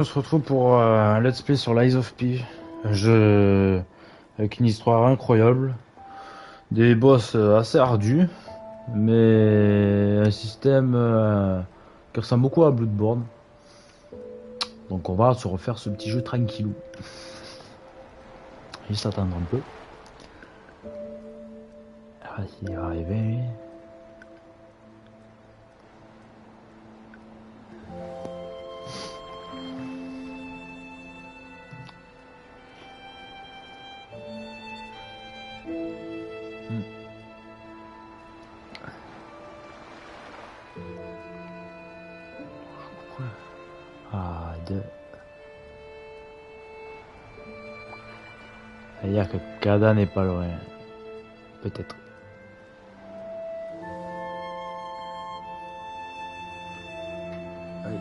On se retrouve pour un let's play sur Lies of P. Un jeu avec une histoire incroyable, des boss assez ardus, mais un système qui ressemble beaucoup à Bloodborne. Donc on va se refaire ce petit jeu tranquillou. Juste attendre un peu. Ah, il va arriver lui. Hmm. Ah, deux. C'est-à-dire que Kada n'est pas loin. Peut-être. Allez.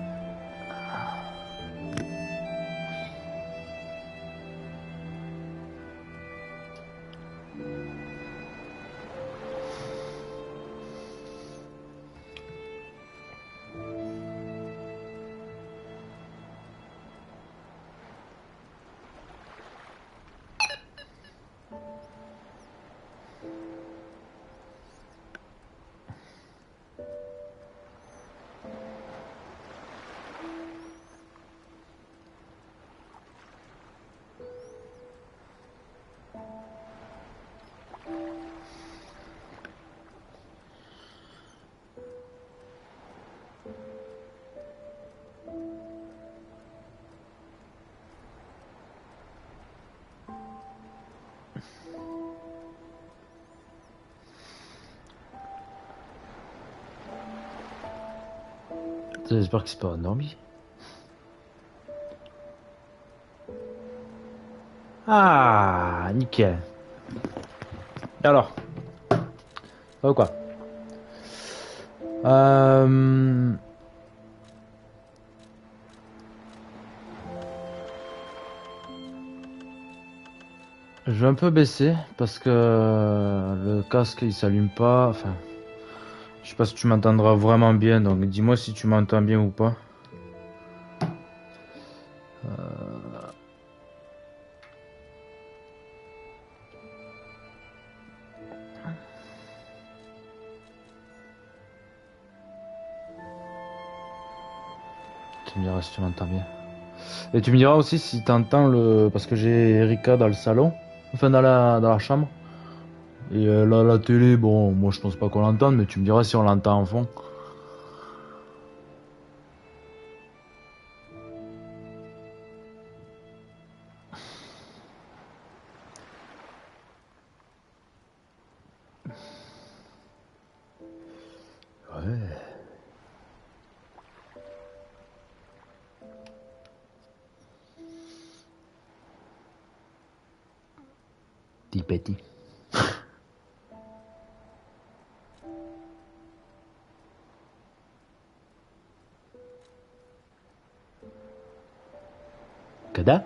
J'espère qu'il s'est pas endormi. Ah, nickel. Et alors, ça va quoi? Euh... Je vais un peu baisser parce que le casque il s'allume pas. Enfin, je sais pas si tu m'entendras vraiment bien, donc dis-moi si tu m'entends bien ou pas. Tu me diras si tu m'entends bien. Et tu me diras aussi si t'entends le. Parce que j'ai Erika dans le salon, enfin dans la chambre. Et la télé, bon, moi je pense pas qu'on l'entende, mais tu me diras si on l'entend en fond. Ouais. Petit petit. Kada?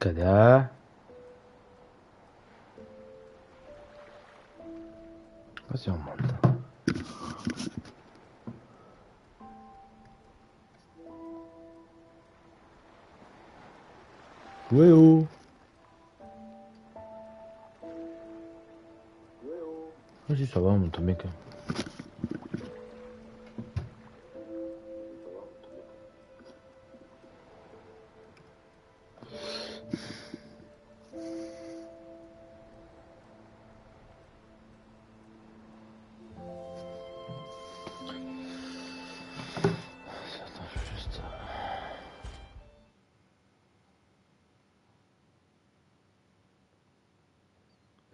Cascada. Vas-y, on monte. Ouais oh. Vas-y, ça va, on monte mec.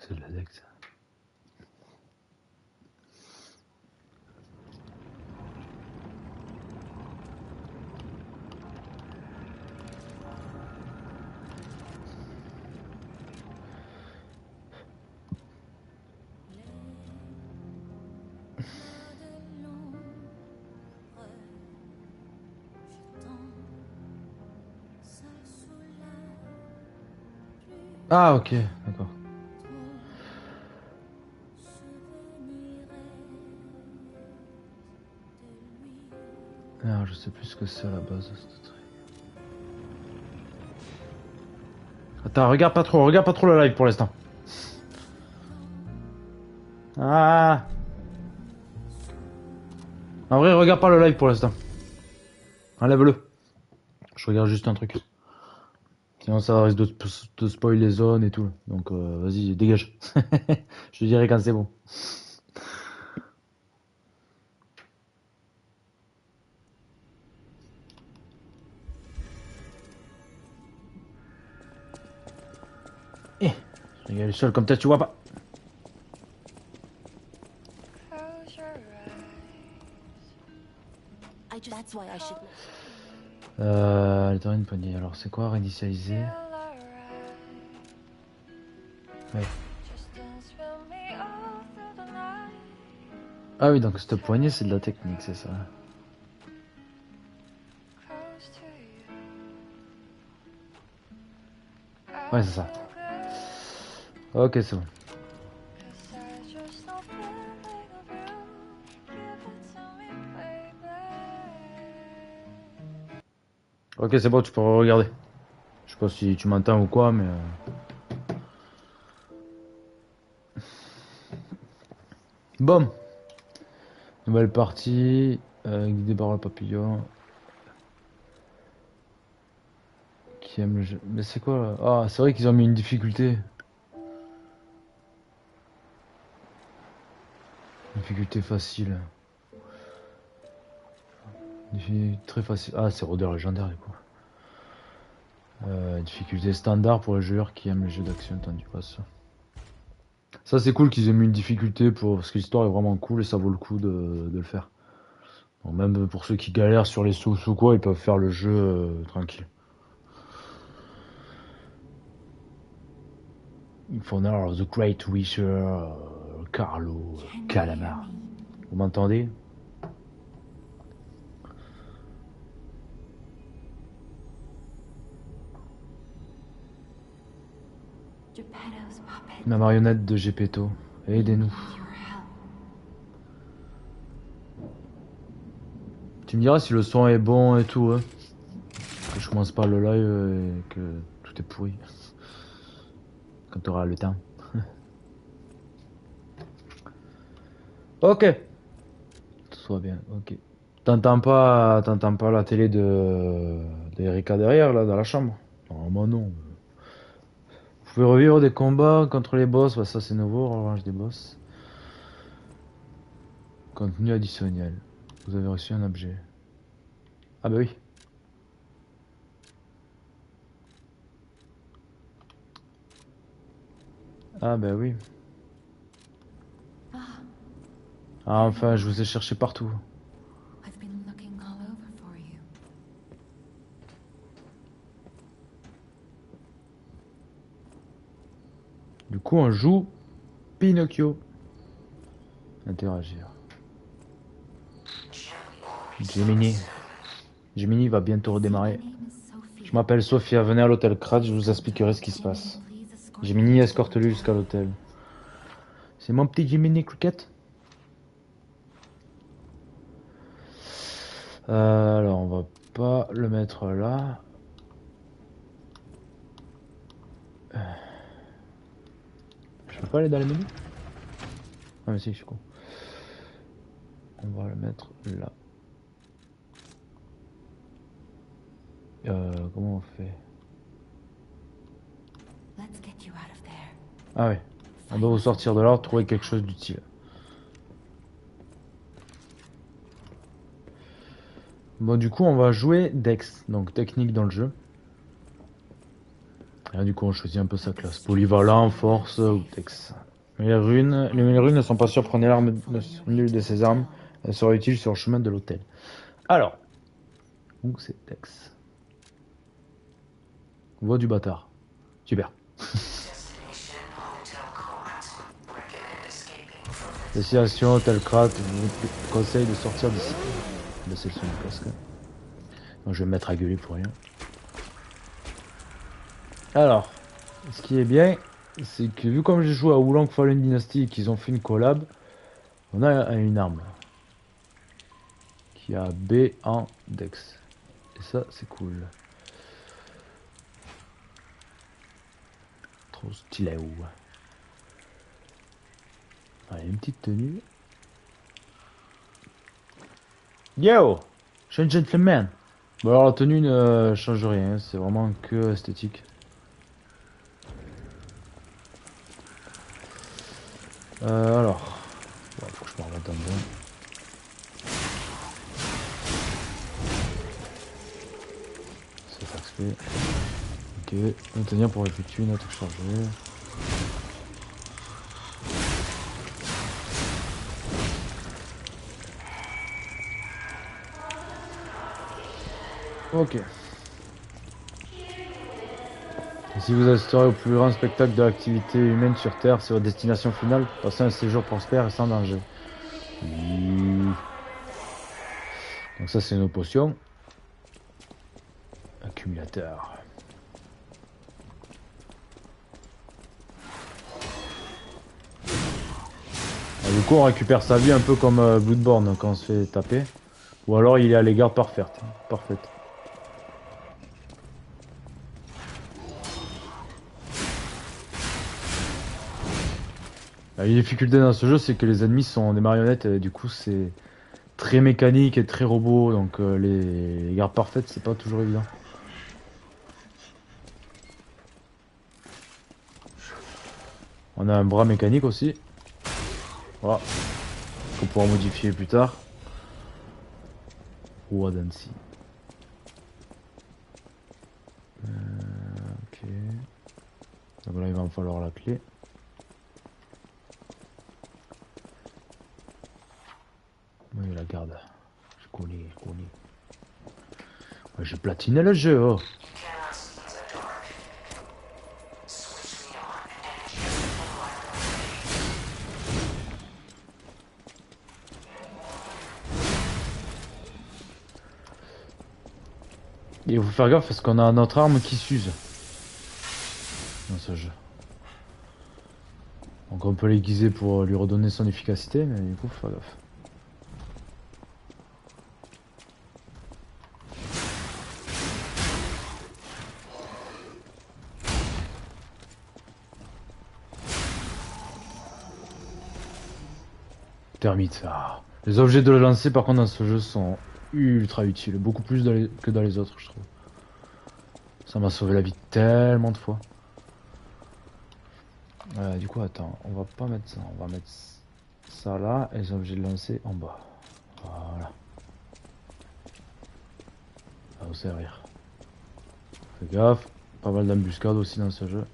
C'est de la deck ça. Ah ok, d'accord. Alors je sais plus ce que c'est à la base ce truc. Attends, regarde pas trop le live pour l'instant. Ah. En vrai, regarde pas le live pour l'instant. Enlève-le. Je regarde juste un truc. Sinon ça risque de spoil les zones et tout. Donc vas-y, dégage. Je te dirai quand c'est bon. Eh, je regarde le sol comme ça, tu vois pas. Une poignée. Alors c'est quoi réinitialiser? Ouais. Ah oui, donc cette poignée c'est de la technique, c'est ça. Ouais, c'est ça. Ok, c'est bon. Ok, c'est bon, tu peux regarder. Je sais pas si tu m'entends ou quoi, mais... Bon. Nouvelle partie. Guidé par le papillon. Qui aime le jeu. Mais c'est quoi là? Ah, c'est vrai qu'ils ont mis une difficulté. Difficulté facile. Difficulté très facile. Ah, c'est rôdeur légendaire du coup. Difficulté standard pour les joueurs qui aiment les jeux d'action tendu passe. Ça c'est cool qu'ils aient mis une difficulté parce que l'histoire est vraiment cool et ça vaut le coup de le faire. Bon, même pour ceux qui galèrent sur les sous ou quoi, ils peuvent faire le jeu tranquille. Infonor, The Great Wisher, Carlo, Calamar. Vous m'entendez? Ma marionnette de Gepetto, aidez-nous. Tu me diras si le son est bon et tout, hein. Que je commence pas le live et que tout est pourri. Quand tu auras le temps. Ok. Tout soit bien, ok. T'entends pas la télé d'Erika derrière, là, dans la chambre? Normalement, non. Vous pouvez revivre des combats contre les boss. Bah, ça, c'est nouveau, revanche des boss. Contenu additionnel. Vous avez reçu un objet. Ah, bah oui. Ah, bah oui. Ah, enfin, je vous ai cherché partout. Du coup, on joue Pinocchio. Interagir. Gemini. Gemini va bientôt redémarrer. Je m'appelle Sophia, venez à l'hôtel Krat, je vous expliquerai ce qui se passe. Jiminy, escorte-le jusqu'à l'hôtel. C'est mon petit Jiminy Cricket. Alors, on va pas le mettre là. Je peux pas aller dans les menus? Ah mais si, je suis con. On va le mettre là. Comment on fait? Ah ouais. On doit sortir de là, trouver quelque chose d'utile. Bon, du coup, on va jouer Dex, donc technique dans le jeu. Et du coup, on choisit un peu sa classe. Polyvalent, force ou Dex. Mais les runes ne sont pas sûres. Prenez l'arme nulle de ces armes. Elle sera utile sur le chemin de l'hôtel. Alors, où c'est Dex? Voix du bâtard. Super. Destination Hôtel Krat, je vous conseille de sortir d'ici. Baisser le son du casque. Donc, je vais me mettre à gueuler pour rien. Alors, ce qui est bien, c'est que vu comme j'ai joué à Wulong Fallen Dynasty et qu'ils ont fait une collab, on a une arme qui a B en Dex. Et ça, c'est cool. Trop stylé. Allez, une petite tenue. Yo! Je suis un gentleman. Bon alors la tenue ne change rien, c'est vraiment que esthétique. Alors, ouais, faut que je me remette en dedans. C'est ça que c'est. Ok, maintenir pour effectuer une attaque chargée. Ok. Si vous assisterez au plus grand spectacle de l'activité humaine sur Terre, c'est votre destination finale. Passez un séjour prospère et sans danger. Donc ça c'est nos potions. Accumulateur. Du coup on récupère sa vie un peu comme Bloodborne quand on se fait taper. Ou alors il est à l'égard parfaite. La difficulté dans ce jeu, c'est que les ennemis sont des marionnettes, et du coup c'est très mécanique et très robot, donc les gardes parfaites, c'est pas toujours évident. On a un bras mécanique aussi. Voilà. Qu'on pourra modifier plus tard. Roi d'Annecy. Ok. Donc là, il va me falloir la clé. Oui, la garde. Je connais. Ouais, j'ai platiné le jeu, oh. Il faut faire gaffe parce qu'on a notre arme qui s'use dans ce jeu. Donc on peut l'aiguiser pour lui redonner son efficacité, mais du coup faut faire gaffe. Termite. Ah. Les objets de lancer par contre dans ce jeu sont ultra utiles, beaucoup plus que dans les autres je trouve. Ça m'a sauvé la vie tellement de fois. Du coup attends, on va pas mettre ça, on va mettre ça là et les objets de lancer en bas. Voilà. Ça va vous servir. Fais gaffe, pas mal d'embuscades aussi dans ce jeu.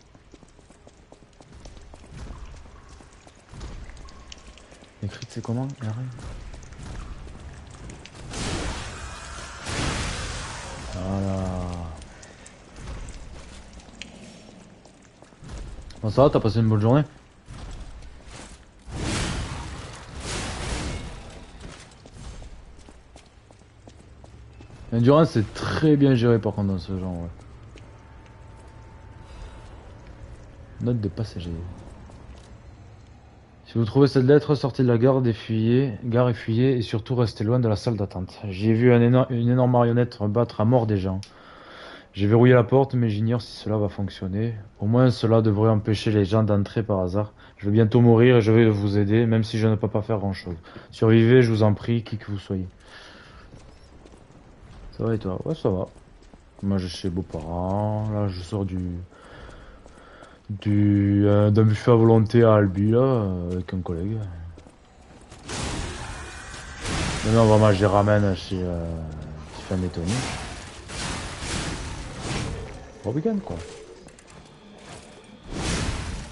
Les crits c'est comment? Voilà. Bon ça va, t'as passé une bonne journée? L'endurance c'est très bien géré par contre dans ce genre, ouais. Note de passager. Si vous trouvez cette lettre, sortez de la gare et fuyez, et surtout restez loin de la salle d'attente. J'y ai vu une énorme marionnette battre à mort des gens. J'ai verrouillé la porte, mais j'ignore si cela va fonctionner. Au moins, cela devrait empêcher les gens d'entrer par hasard. Je vais bientôt mourir et je vais vous aider, même si je ne peux pas faire grand-chose. Survivez, je vous en prie, qui que vous soyez. Ça va et toi? Ouais, ça va. Moi, je suis chez beaux-parents. Là, je sors d'un buffet à volonté à Albi, là, avec un collègue. Maintenant, on va manger ramen chez Tiffany et Tony. Bon week-end, quoi.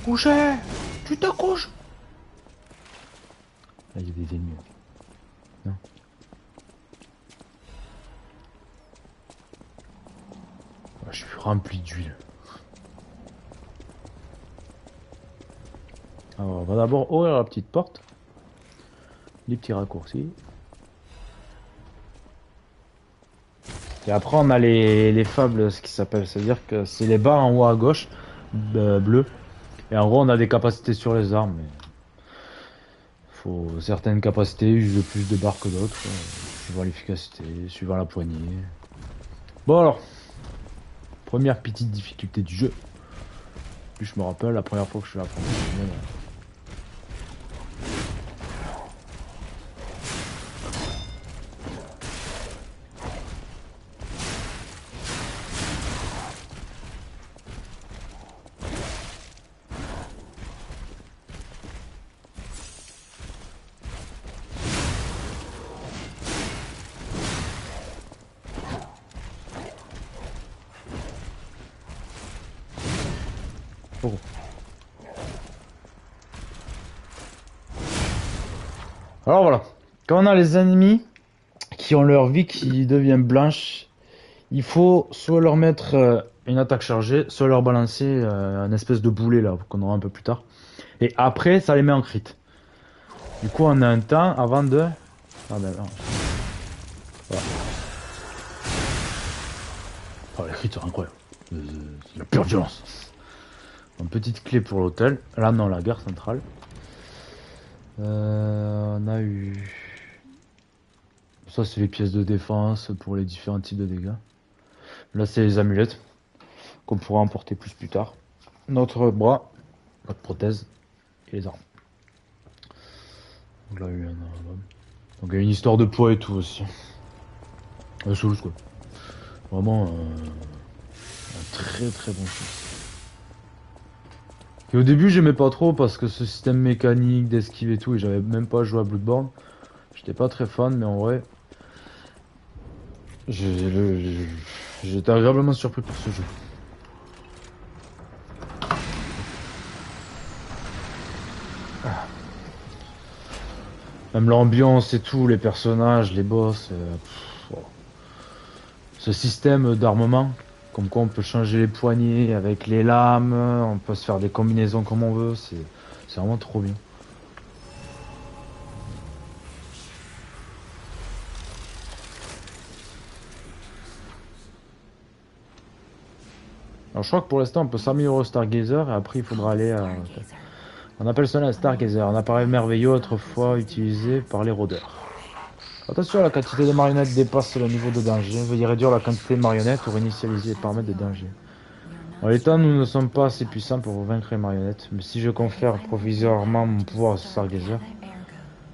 Coucher! Tu te couches! Là, il y a des ennemis. Non. Je suis rempli d'huile. Alors, on va d'abord ouvrir la petite porte. Les petits raccourcis. Et après, on a les fables, ce qui s'appelle. C'est-à-dire que c'est les barres en haut à gauche, bleu. Et en gros, on a des capacités sur les armes. Mais faut certaines capacités usent plus de barres que d'autres, suivant l'efficacité, suivant la poignée. Bon alors, première petite difficulté du jeu. Puis je me rappelle la première fois que je suis apprenti. Oh. Alors voilà, quand on a les ennemis qui ont leur vie qui devient blanche, il faut soit leur mettre une attaque chargée, soit leur balancer un espèce de boulet là qu'on aura un peu plus tard. Et après, ça les met en crit. Du coup, on a un temps avant de... Ah ben non. Voilà. Oh, les crits sont incroyables. C'est la pure violence. Une petite clé pour l'hôtel. Là, non, la gare centrale. On a eu... Ça, c'est les pièces de défense pour les différents types de dégâts. Là, c'est les amulettes qu'on pourra emporter plus tard. Notre bras, notre prothèse et les armes. Donc là, il y a donc il y a une histoire de poids et tout aussi. Souls quoi. Vraiment un très très bon jeu. Et au début, j'aimais pas trop parce que ce système mécanique d'esquive et tout, et j'avais même pas joué à Bloodborne. J'étais pas très fan, mais en vrai, j'étais agréablement surpris par ce jeu. Même l'ambiance et tout, les personnages, les boss. Voilà. Ce système d'armement, comme quoi on peut changer les poignées avec les lames, on peut se faire des combinaisons comme on veut, c'est vraiment trop bien. Alors je crois que pour l'instant on peut s'améliorer au Stargazer et après il faudra aller à... On appelle cela un Stargazer, un appareil merveilleux autrefois utilisé par les rôdeurs. Attention, la quantité de marionnettes dépasse le niveau de danger. Veuillez réduire la quantité de marionnettes ou réinitialiser les paramètres de danger. En l'état, nous ne sommes pas assez puissants pour vaincre les marionnettes, mais si je confère provisoirement mon pouvoir au Stargazer,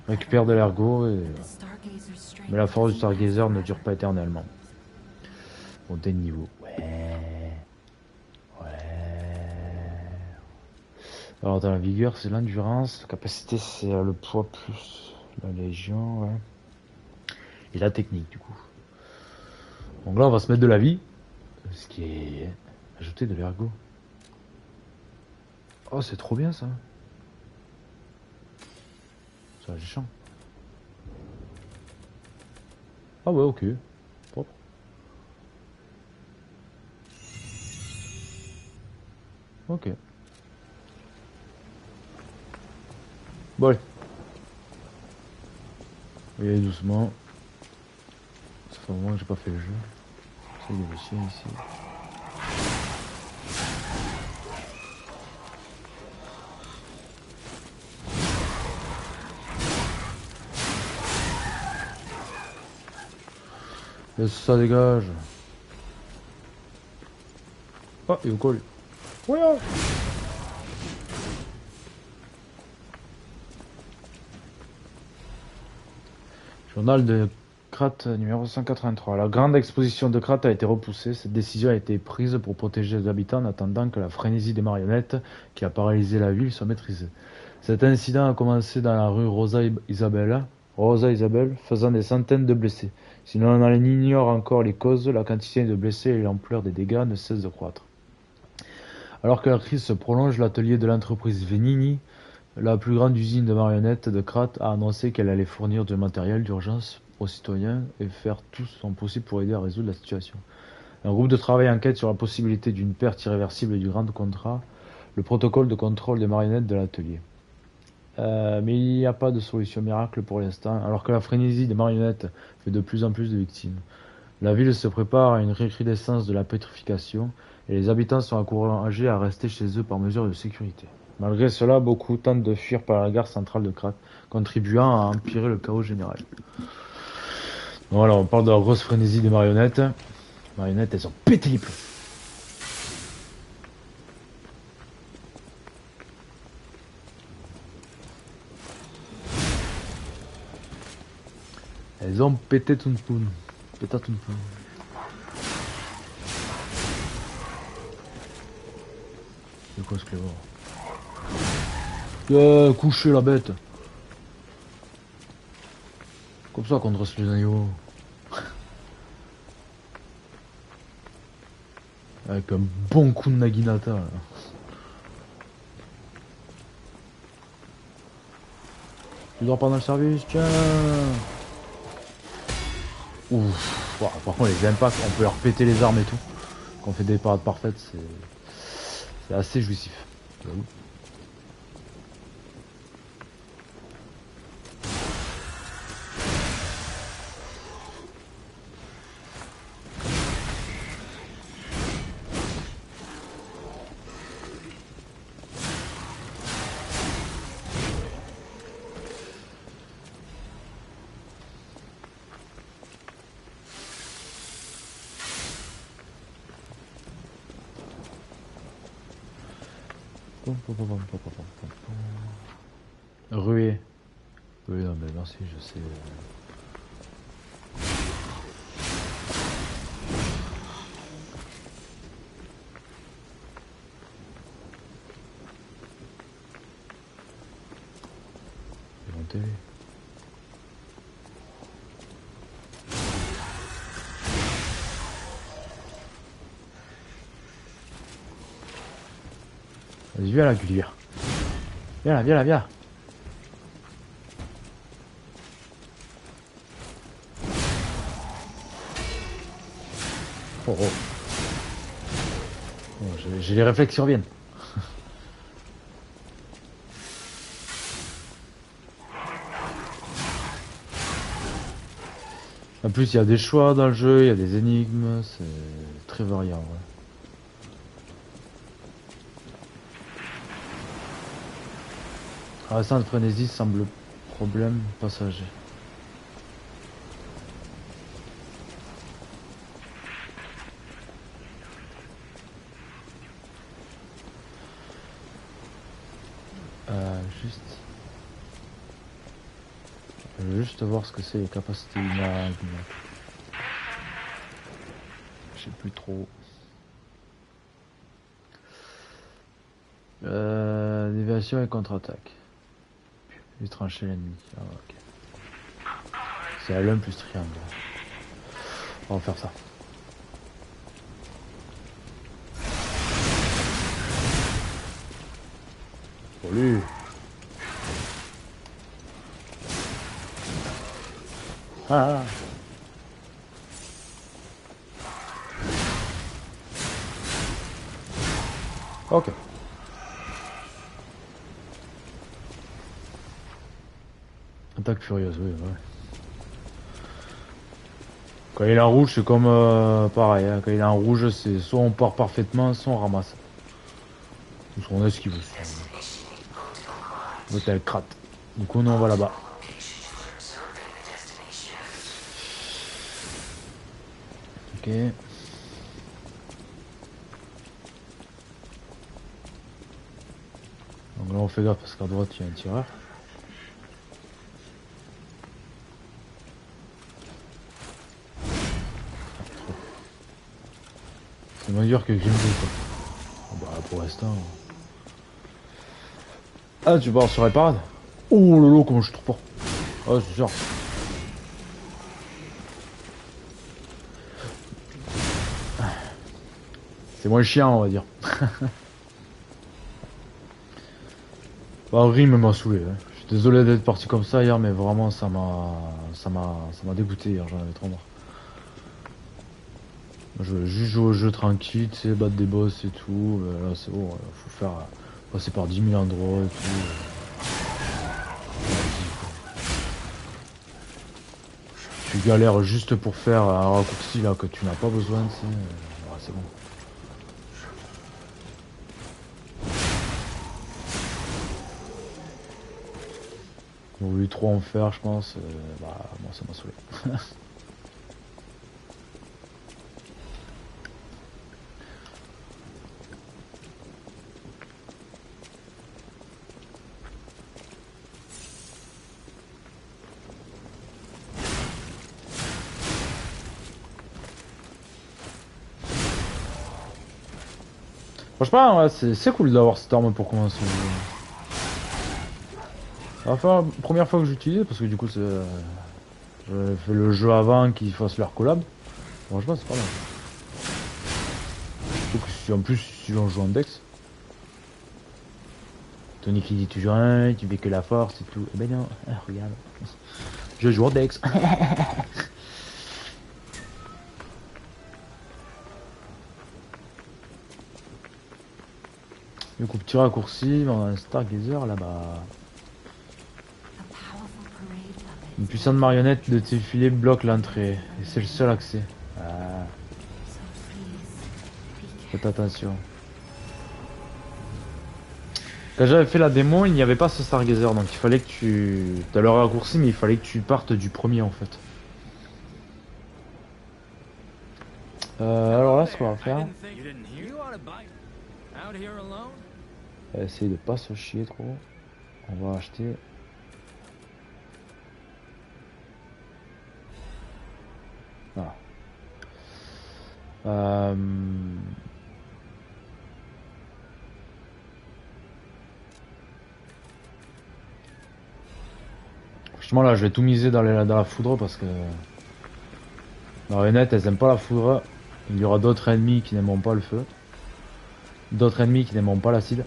récupère de l'ergot et... Mais la force du Stargazer ne dure pas éternellement. Montée de niveau. Ouais. Alors dans la vigueur, c'est l'endurance. La capacité, c'est le poids plus la légion, ouais. Et la technique, du coup. Donc là, on va se mettre de la vie. Ce qui est... Ajouter de l'ergot. Oh, c'est trop bien, ça. Ça, j'ai chiant. Ah ouais, ok. Propre. Ok. Bon, allez. Et doucement. Ça fait un moment que j'ai pas fait le jeu. Ça, il y a le chien ici. Laisse ça dégage. Oh, il est quoi lui? Ouais. Journal de Krat numéro 183. La grande exposition de Krat a été repoussée. Cette décision a été prise pour protéger les habitants en attendant que la frénésie des marionnettes qui a paralysé la ville soit maîtrisée. Cet incident a commencé dans la rue Rosa Isabelle, faisant des centaines de blessés. Si l'on en ignore encore les causes, la quantité de blessés et l'ampleur des dégâts ne cessent de croître. Alors que la crise se prolonge, l'atelier de l'entreprise Venini, la plus grande usine de marionnettes de Krat, a annoncé qu'elle allait fournir du matériel d'urgence aux citoyens et faire tout son possible pour aider à résoudre la situation. Un groupe de travail enquête sur la possibilité d'une perte irréversible du grand contrat, le protocole de contrôle des marionnettes de l'atelier. Mais il n'y a pas de solution miracle pour l'instant, alors que la frénésie des marionnettes fait de plus en plus de victimes. La ville se prépare à une recrudescence de la pétrification et les habitants sont encouragés à rester chez eux par mesure de sécurité. Malgré cela, beaucoup tentent de fuir par la gare centrale de Krat, contribuant à empirer le chaos général. Voilà, on parle de la grosse frénésie des marionnettes. Les marionnettes, elles ont pété les plombs. Elles ont pété tout le poun. Péta tout le poun. C'est quoi ce clément? Coucher la bête. Comme ça qu'on dresse les agneaux. Avec un bon coup de naginata. Là. Tu dors pendant le service, tiens. Ouf. Wow, par contre les impacts, on peut leur péter les armes et tout. Quand on fait des parades parfaites, c'est assez jouissif. Ruée. Oui, non, mais merci, je sais. Monter. Vas-y, viens là, Gulliver. Viens là, viens là, viens là. Oh, oh. Bon, j'ai les réflexes qui reviennent. En plus, il y a des choix dans le jeu, il y a des énigmes, c'est très variant. Ouais. Ah, ça, de frénésie semble problème passager. Juste... Je veux juste voir ce que c'est les capacités humaines. Je sais plus trop. Déviation et contre-attaque. Puis trancher l'ennemi. Ah, ok. C'est L1 plus triangle. On va faire ça. Salut. Ah. Ok. Attaque furieuse, oui, ouais. Quand il est en rouge, c'est comme pareil. Hein. Quand il est en rouge, c'est soit on part parfaitement, soit on ramasse. Ou soit on esquive. L'hôtel Krat. Du coup, nous on va là-bas. Ok. Donc là on fait gaffe parce qu'à droite il y a un tireur. C'est moins dur que Grimby quoi. Bah pour l'instant. Ah tu pars sur les parades. Oh lolo comment je trouve pas. Ah c'est sûr. C'est moins chiant on va dire. Bah Grim m'a saoulé. Hein. Je suis désolé d'être parti comme ça hier mais vraiment ça m'a dégoûté hier, j'en avais trop marre. Je veux juste jouer au jeu tranquille, tu sais, battre des boss et tout. Là c'est bon, faut faire passer par 10 000 endroits et tout. Tu galères juste pour faire un raccourci là que tu n'as pas besoin, tu sais. Ouais, c'est bon. Ils ont voulu trop en faire, je pense. Bah, moi ça m'a saoulé. Franchement, ouais, c'est cool d'avoir cette arme pour commencer. Enfin, première fois que j'utilise, parce que du coup, j'avais fait le jeu avant qu'ils fassent leur collab. Franchement, c'est pas mal. Surtout que en plus, si on joue en Dex. Tony qui dit toujours un, tu fais que la force et tout. Eh ben non, ah, regarde. Je joue en Dex. Du coup, petit raccourci, on a un Stargazer là-bas. Une puissante marionnette de défilé bloque l'entrée. Et c'est le seul accès. Ah. Faites attention. Quand j'avais fait la démo, il n'y avait pas ce Stargazer, donc il fallait que tu... T'as le raccourci, mais il fallait que tu partes du premier en fait. Alors là, ce qu'on va faire... On va essayer de pas se chier trop. On va acheter... Voilà. Franchement là je vais tout miser dans la foudre parce que les marionnettes elles aiment pas la foudre. Il y aura d'autres ennemis qui n'aimeront pas le feu. D'autres ennemis qui n'aimeront pas l'acide.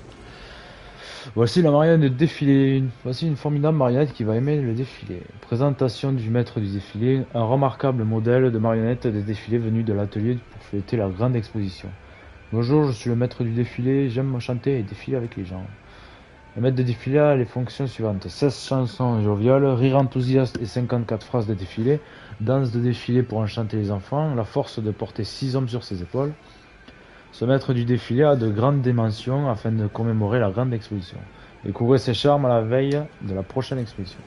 Voici la marionnette de défilé. Voici une formidable marionnette qui va aimer le défilé. Présentation du maître du défilé. Un remarquable modèle de marionnette des défilés venu de l'atelier pour fêter la grande exposition. Bonjour, je suis le maître du défilé. J'aime chanter et défiler avec les gens. Le maître de défilé a les fonctions suivantes. 16 chansons joviales, rire enthousiaste et 54 phrases de défilé, danse de défilé pour enchanter les enfants, la force de porter 6 hommes sur ses épaules. Ce maître du défilé a de grandes dimensions afin de commémorer la grande exposition. Découvrez ses charmes à la veille de la prochaine exposition.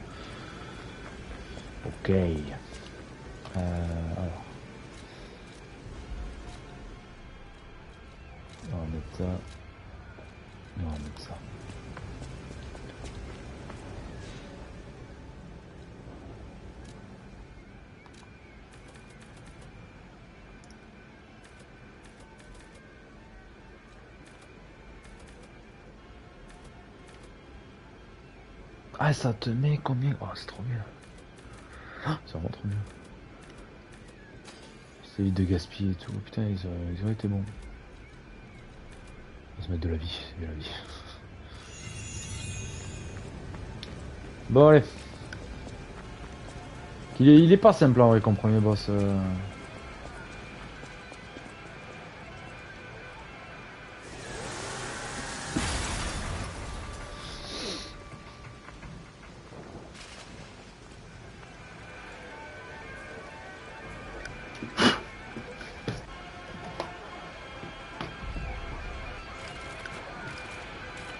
Ok. Alors. On va mettre ça. On va mettre ça. Ah, ça te met combien? Oh, c'est trop bien. Ah, c'est vraiment trop bien. Ça évite de gaspiller et tout. Putain, ils ont été bons. On va se mettre de la vie, c'est bien la vie. Bon, allez. Il est pas simple en vrai comme premier boss.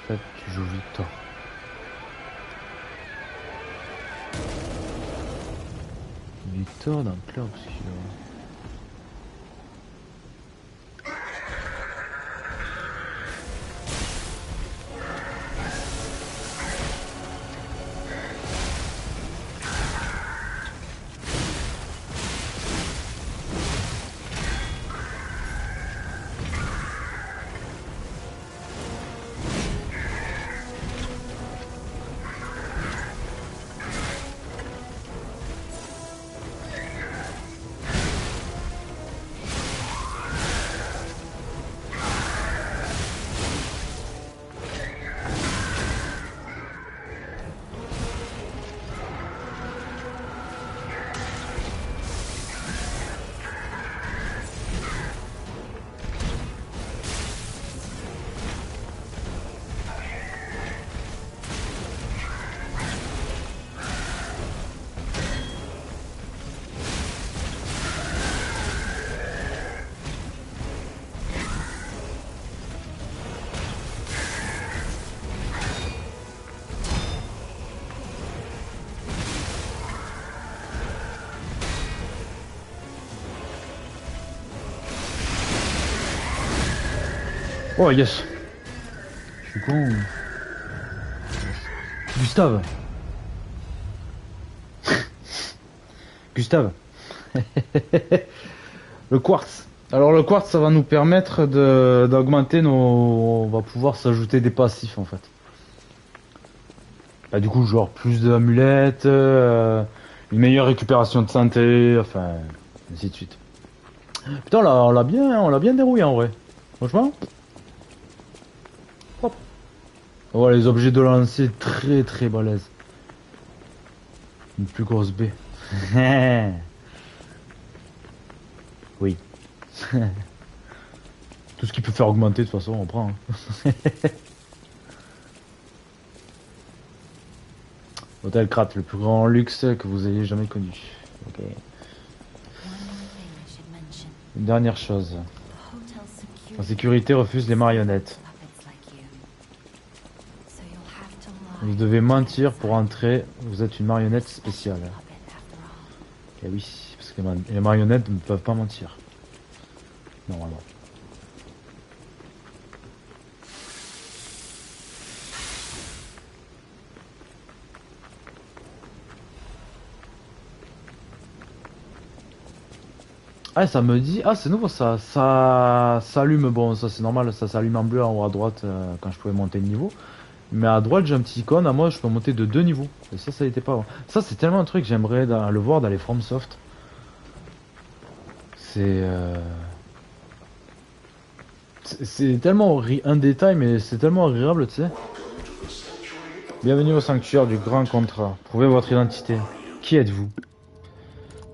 En fait, tu joues Victor. Victor dans Club, celui-là. Oh yes. Je suis con. Gustave. Gustave. Le quartz. Alors le quartz, ça va nous permettre d'augmenter nos... On va pouvoir s'ajouter des passifs en fait. Bah, du coup, genre plus d'amulettes, une meilleure récupération de santé, enfin, ainsi de suite. Putain, on l'a bien dérouillé en vrai. Franchement, hop. Oh, les objets de lancer très très balèzes. Une plus grosse baie. Oui. Tout ce qui peut faire augmenter, de toute façon, on prend. Hein. Hôtel Krat, le plus grand luxe que vous ayez jamais connu. Ok. Une dernière chose. La sécurité refuse les marionnettes. Vous devez mentir pour entrer. Vous êtes une marionnette spéciale. Eh oui, parce que les marionnettes ne peuvent pas mentir. Normalement. Ah, ça me dit. Ah, c'est nouveau ça. Ça s'allume. Bon, ça c'est normal. Ça s'allume en bleu en haut à droite quand je pouvais monter de niveau. Mais à droite, j'ai un petit icône. À moi, je peux monter de 2 niveaux. Et ça n'était pas avant. Ça, c'est tellement un truc que j'aimerais le voir dans les FromSoft. C'est. C'est tellement un détail, mais c'est tellement agréable, tu sais. Bienvenue au sanctuaire du grand contrat. Prouvez votre identité. Qui êtes-vous?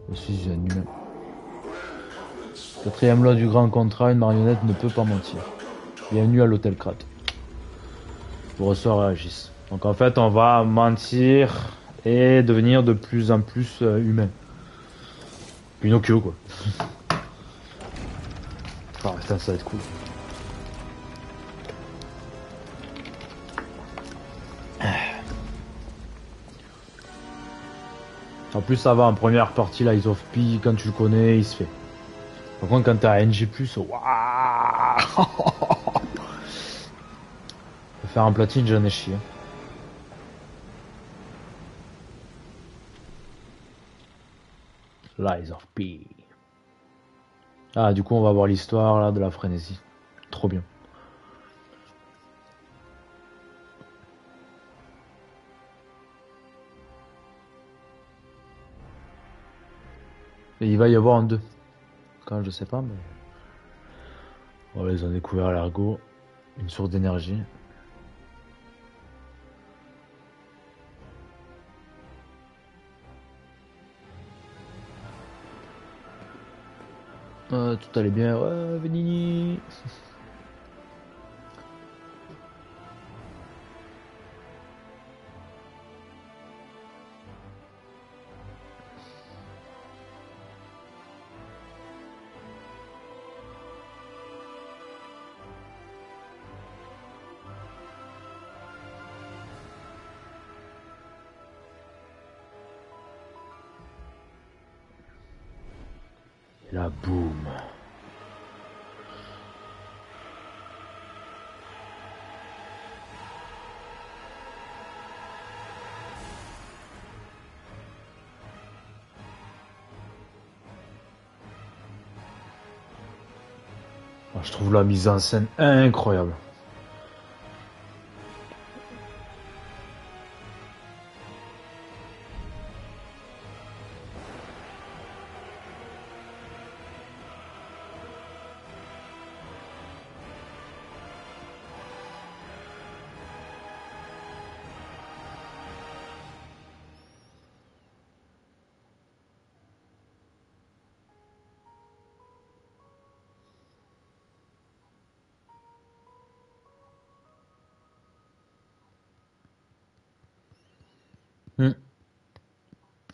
Je suis un humain. Quatrième loi du grand contrat, une marionnette ne peut pas mentir. Bienvenue à l'hôtel Krat. Vos ressorts réagissent. Donc en fait, on va mentir et devenir de plus en plus humain. Pinocchio, quoi. Ah putain, ça va être cool. En plus, ça va en première partie, Lies of P, quand tu le connais, il se fait. Par contre, quand t'as NG+, waouh. Faire un platine, j'en ai chié. Lies of P. Ah, du coup, on va voir l'histoire là de la frénésie. Trop bien. Et il va y avoir un 2. Quand je sais pas, mais. Voilà, ils ont découvert l'ergot. Une source d'énergie. Tout allait bien. Ouais, Venini. Et là, boum. Je trouve la mise en scène incroyable.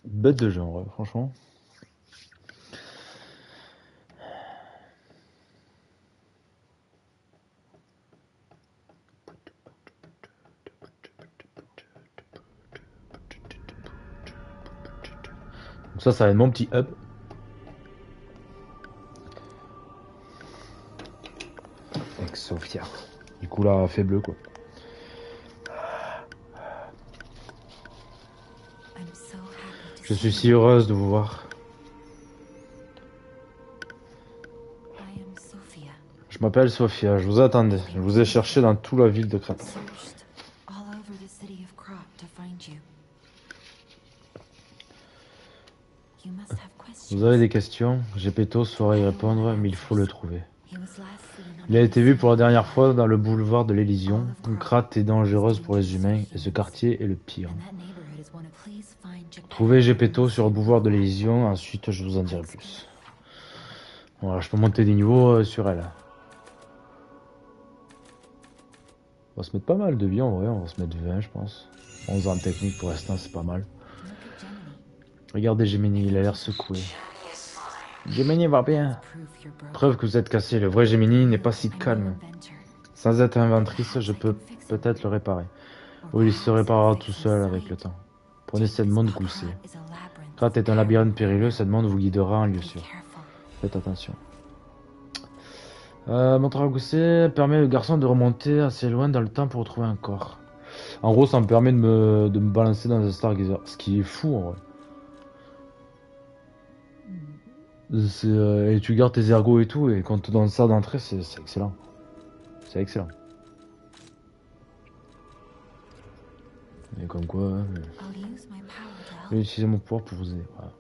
Bête de genre, franchement. Donc ça va être mon petit hub. Avec Sophia. couleur fait bleu quoi. Je suis si heureuse de vous voir. Je m'appelle Sophia, je vous attendais. Je vous ai cherché dans toute la ville de Krat. Vous avez des questions? Gepetto saura y répondre, mais il faut le trouver. Il a été vu pour la dernière fois dans le boulevard de l'Élysion. Krat est dangereuse pour les humains et ce quartier est le pire. Trouvez Gepetto sur le boulevard de l'Élysion, ensuite je vous en dirai plus. Voilà, je peux monter des niveaux sur elle. On va se mettre pas mal de vie en vrai, on va se mettre 20 je pense. 11 ans de technique pour l'instant c'est pas mal. Regardez Gemini, il a l'air secoué. Gemini va bien. Preuve que vous êtes cassé, le vrai Gemini n'est pas si calme. Sans être inventrice, je peux peut-être le réparer. Ou il se réparera tout seul avec le temps. Prenez cette montre goussée. Krat est un labyrinthe périlleux, cette montre vous guidera en lieu sûr. Faites attention. Montre à gousset permet au garçon de remonter assez loin dans le temps pour retrouver un corps. En gros, ça me permet de me balancer dans un Stargazer, ce qui est fou en vrai. Et tu gardes tes ergots et tout, et quand tu donnes ça d'entrée, c'est excellent. C'est excellent. Et comme quoi, je vais utiliser mon pouvoir pour vous aider. Voilà.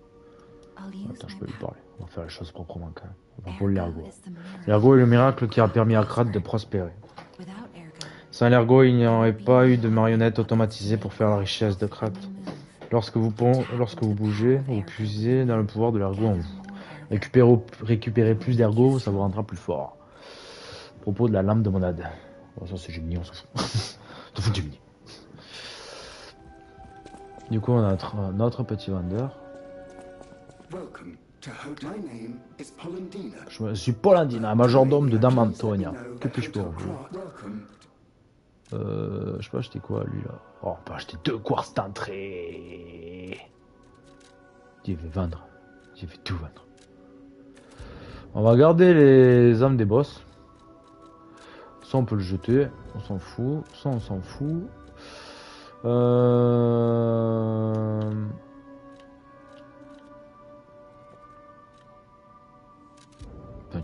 Attends, je peux lui parler. On va faire les choses proprement quand même. On va pour l'ergot. L'ergot est le miracle qui a permis à Krat de prospérer. Sans l'ergot, il n'y aurait pas eu de marionnette automatisée pour faire la richesse de Krat. Lorsque vous bougez, vous puisez dans le pouvoir de l'ergot en vous. Récupérez plus d'ergot, ça vous rendra plus fort. À propos de la lampe de monade. Bon, ça c'est Gemini, on s'en fout. T'en fous de Gemini. Du coup, on a notre petit vendeur. Je suis Polendina, majordome de Dame Antonia. Que puis-je pour vous? Je peux acheter quoi lui là? Oh, on peut acheter 2 quartz d'entrée. Je vais vendre. Je vais tout vendre. On va garder les âmes des boss. Ça on peut le jeter, on s'en fout. Ça on s'en fout. Putain,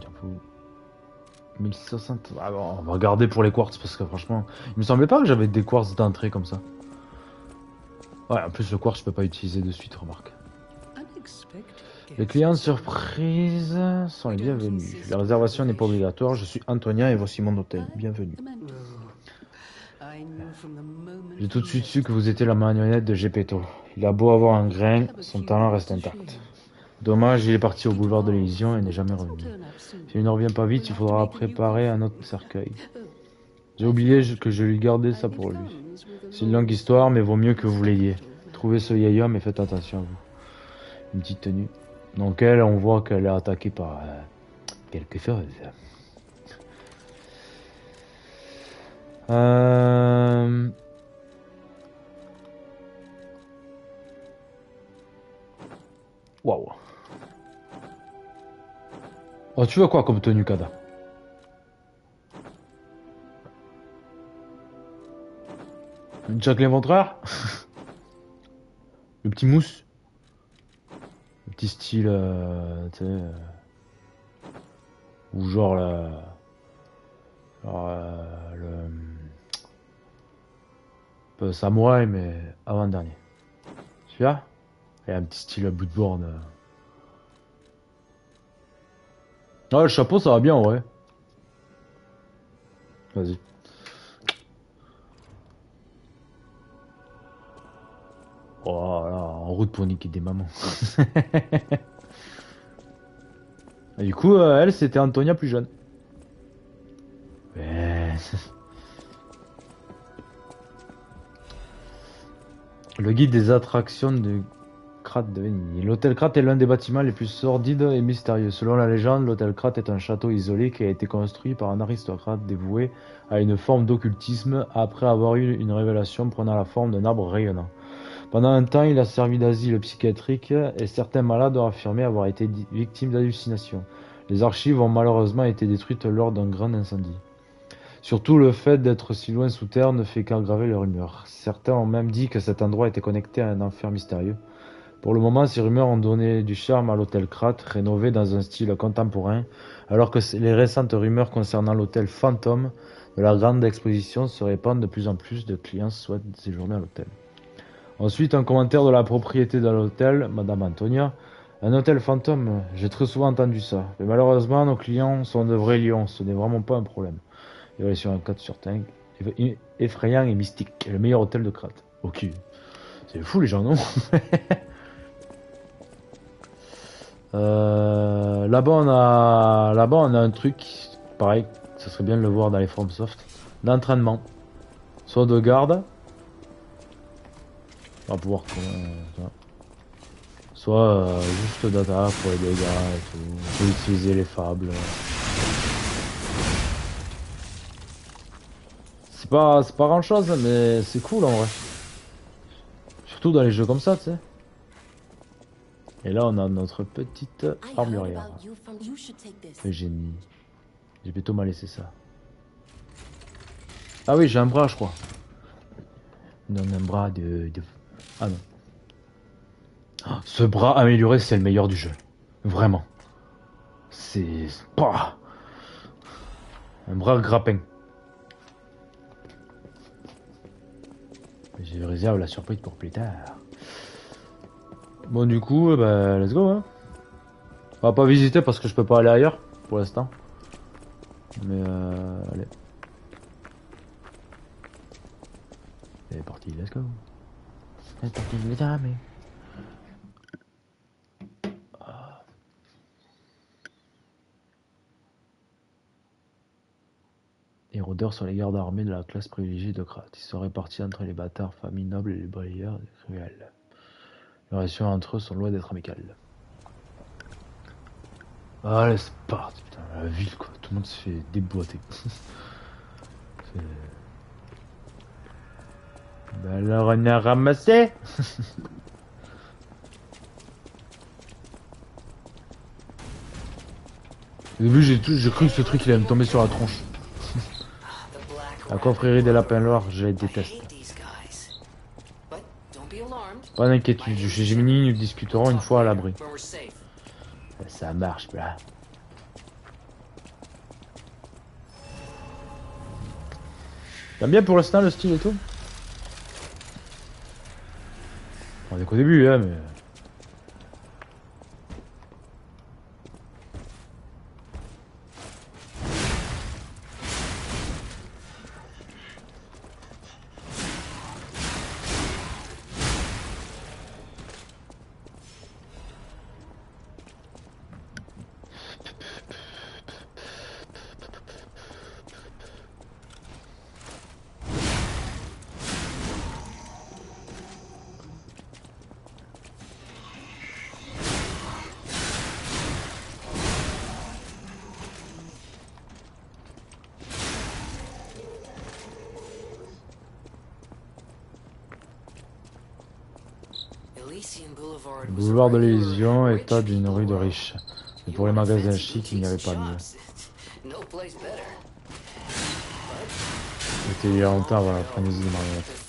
1060. Ah bon, on va regarder pour les quartz parce que franchement, il me semblait pas que j'avais des quartz d'entrée comme ça. Ouais, en plus le quartz je peux pas utiliser de suite, remarque. Les clients surprises sont les bienvenus. La réservation n'est pas obligatoire. Je suis Antonia et voici mon hôtel. Bienvenue. J'ai tout de suite su que vous étiez la marionnette de Gepetto. Il a beau avoir un grain, son talent reste intact. Dommage, il est parti au boulevard de l'Élysion et n'est jamais revenu. S'il ne revient pas vite, il faudra préparer un autre cercueil. J'ai oublié que je lui gardais ça pour lui. C'est une longue histoire, mais vaut mieux que vous l'ayez. Trouvez ce vieil homme et faites attention à vous. Une petite tenue. Donc elle, on voit qu'elle est attaquée par quelque chose. Waouh. Oh, tu veux quoi comme tenue, Kada? Une Jacqueline Ventreur? Le petit mousse? Le petit style, tu sais... ou genre le samouraï, mais avant-dernier. Celui-là? Et un petit style à bout de borne. Ah, le chapeau, ça va bien, en vrai. Vas-y. Oh là, en route pour niquer des mamans. Et du coup, elle, c'était Antonia plus jeune. Ouais. Le guide des attractions de Krat de Venigny. L'hôtel Krat est l'un des bâtiments les plus sordides et mystérieux. Selon la légende, l'hôtel Krat est un château isolé qui a été construit par un aristocrate dévoué à une forme d'occultisme après avoir eu une révélation prenant la forme d'un arbre rayonnant. Pendant un temps, il a servi d'asile psychiatrique et certains malades ont affirmé avoir été victimes d'hallucinations. Les archives ont malheureusement été détruites lors d'un grand incendie. Surtout le fait d'être si loin sous terre ne fait qu'aggraver les rumeurs. Certains ont même dit que cet endroit était connecté à un enfer mystérieux. Pour le moment, ces rumeurs ont donné du charme à l'hôtel Krat, rénové dans un style contemporain, alors que les récentes rumeurs concernant l'hôtel Phantom de la grande exposition se répandent de plus en plus de clients souhaitent séjourner à l'hôtel. Ensuite, un commentaire de la propriété de l'hôtel, Madame Antonia. Un hôtel fantôme, j'ai très souvent entendu ça. Mais malheureusement, nos clients sont de vrais lions, ce n'est vraiment pas un problème. Il est sur un 4 sur 5, effrayant et mystique, le meilleur hôtel de Krat. Ok, c'est fou les gens, non? Là-bas on a un truc, pareil, ça serait bien de le voir dans les FromSoft, d'entraînement. Soit de garde, on va pouvoir soit juste d'attaque pour les dégâts et tout. On peut utiliser les fables. C'est pas grand chose, mais c'est cool en vrai. Surtout dans les jeux comme ça, tu sais. Et là, on a notre petite armurière. Le génie. J'ai plutôt mal laissé ça. Ah oui, j'ai un bras, je crois. Non, un bras de... Ah non. Oh, ce bras amélioré, c'est le meilleur du jeu. Vraiment. C'est... Pah, un bras grappin. Je réserve la surprise pour plus tard. Bon, du coup, bah, let's go, hein. On va pas visiter parce que je peux pas aller ailleurs, pour l'instant. Mais, allez. C'est parti, let's go. C'est parti, les amis. Les rôdeurs sont les gardes armés de la classe privilégiée de Krat. Ils sont répartis entre les bâtards, familles nobles et les balayeurs cruels. Les relations entre eux sont loin d'être amicales. Allez, c'est parti, putain, la ville quoi, tout le monde se fait déboîter. Ben alors on a ramassé. Au début j'ai cru que ce truc il allait me tomber sur la tronche. La confrérie des lapins noirs, je les déteste. Pas d'inquiétude, chez Gemini nous discuterons une fois à l'abri. Ça marche là. T'aimes bien pour l'instant le style et tout? On est qu'au début hein mais... Le boulevard de l'Elysion état d'une rue de riches. Mais pour les magasins chics, il n'y avait pas mieux. C'était il y a longtemps avant la frénésie des marionnettes.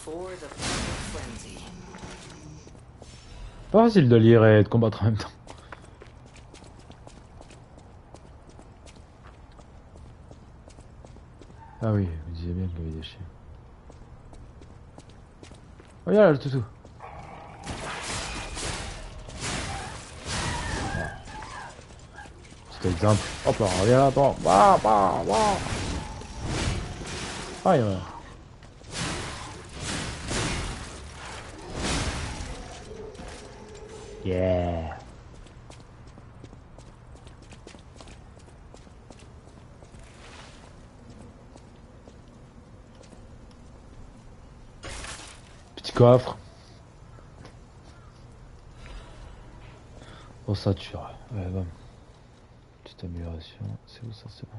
Pas facile de lire et de combattre en même temps. Ah oui, vous disiez bien qu'il y avait des chiens. Regarde là, le toutou. Petit exemple. Hop là, reviens là, attends. Waouh, waouh, waouh. Ah, il y en a. Yeah. Petit coffre. Ossature. Ouais, bon. Petite amélioration. C'est où ça, c'est bon.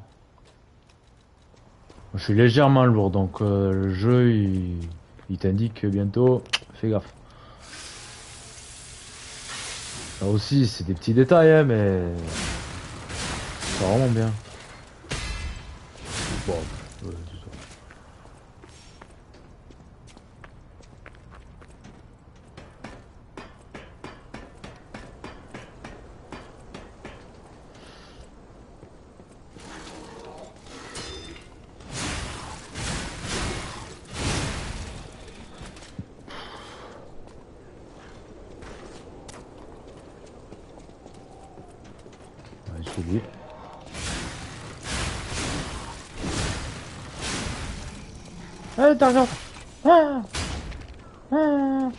Je suis légèrement lourd, donc le jeu il t'indique bientôt. Fais gaffe. Là aussi, c'est des petits détails, hein, mais c'est vraiment bien. Bon, c'est lui. Eh, t'as regarde. Ah, ah.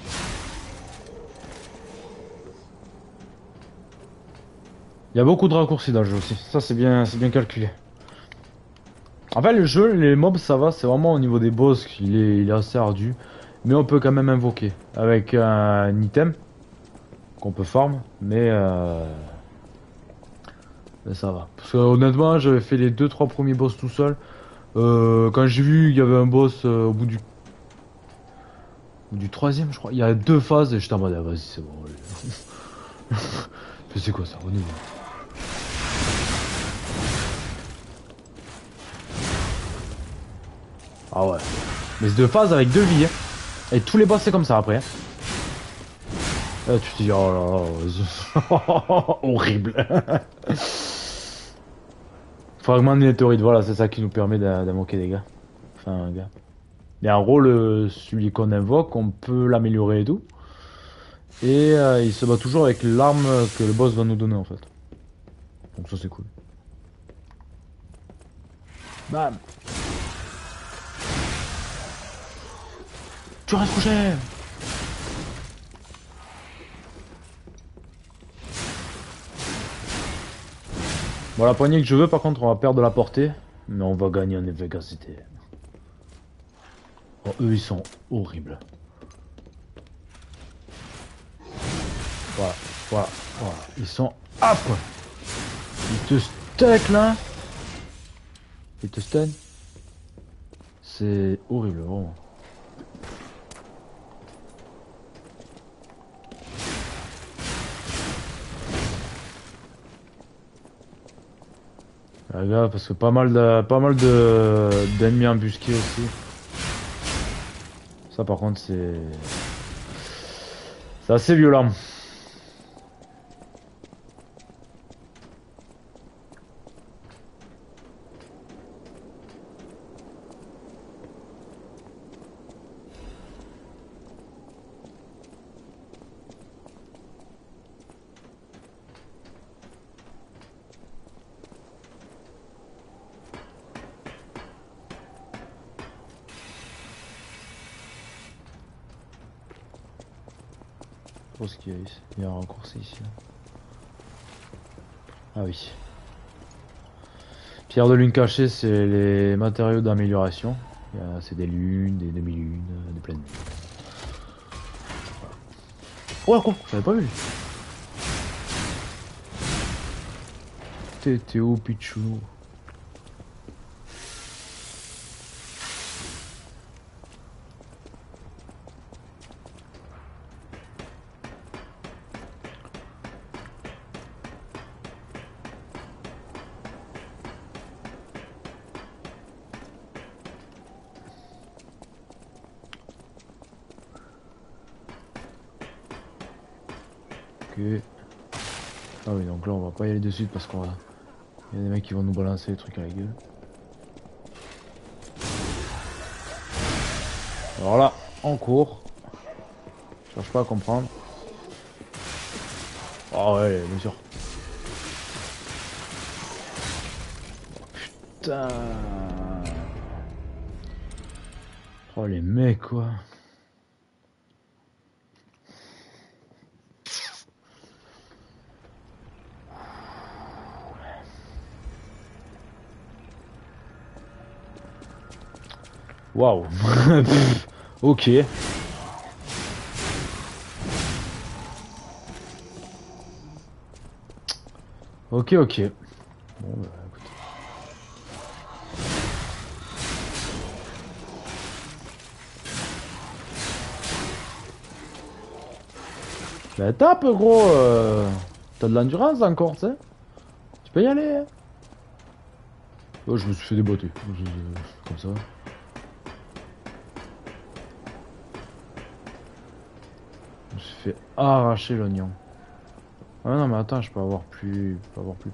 Il y a beaucoup de raccourcis dans le jeu aussi. Ça, c'est bien calculé. En fait, le jeu, les mobs, ça va. C'est vraiment au niveau des boss qu'il est assez ardu. Mais on peut quand même invoquer avec un item qu'on peut farm. Mais ça va. Parce que honnêtement, j'avais fait les 2-3 premiers boss tout seul. Quand j'ai vu qu'il y avait un boss au bout du troisième, je crois. Il y a 2 phases et j'étais en mode, ah, vas-y, c'est bon. C'est quoi ça? Au niveau. Ah ouais. Mais c'est 2 phases avec 2 vies. Hein. Et tous les boss, c'est comme ça après. Hein. Là, tu te dis, oh là là, horrible. Fragment de météorite, voilà, c'est ça qui nous permet d'invoquer des gars. Enfin, un gars. Et en gros, celui qu'on invoque, on peut l'améliorer et tout. Et il se bat toujours avec l'arme que le boss va nous donner en fait. Donc ça c'est cool. Bam. Tu restes couché. Bon, la poignée que je veux, par contre, on va perdre de la portée. Mais on va gagner en efficacité. Oh, eux, ils sont horribles. Voilà, voilà, voilà. Ils sont up. Ils te stack là. Ils te stun. C'est horrible, vraiment. Ah, gars, parce que pas mal d'ennemis embusqués aussi. Ça par contre c'est assez violent. Oh, ce qu'il y a ici. Il y a un raccourci ici. Ah oui. Pierre de lune cachée, c'est les matériaux d'amélioration. C'est des lunes, des demi-lunes, des pleines lunes. Oh, quoi? J'avais pas vu. T'es où, Pichou? Ok. Ah oui, donc là on va pas y aller de suite parce qu'on va... Il y a des mecs qui vont nous balancer des trucs à la gueule. Alors là, en cours. Je cherche pas à comprendre. Ah ouais, bien sûr. Putain. Oh les mecs quoi. Waouh. Ok. Ok, ok. Bon, bah, écoute. Bah, tape, gros. T'as de l'endurance encore, tu sais. Tu peux y aller. Hein. Oh, je me suis fait déboîter. Comme ça. Je me suis fait arracher l'oignon. Ah non, mais attends, je peux avoir plus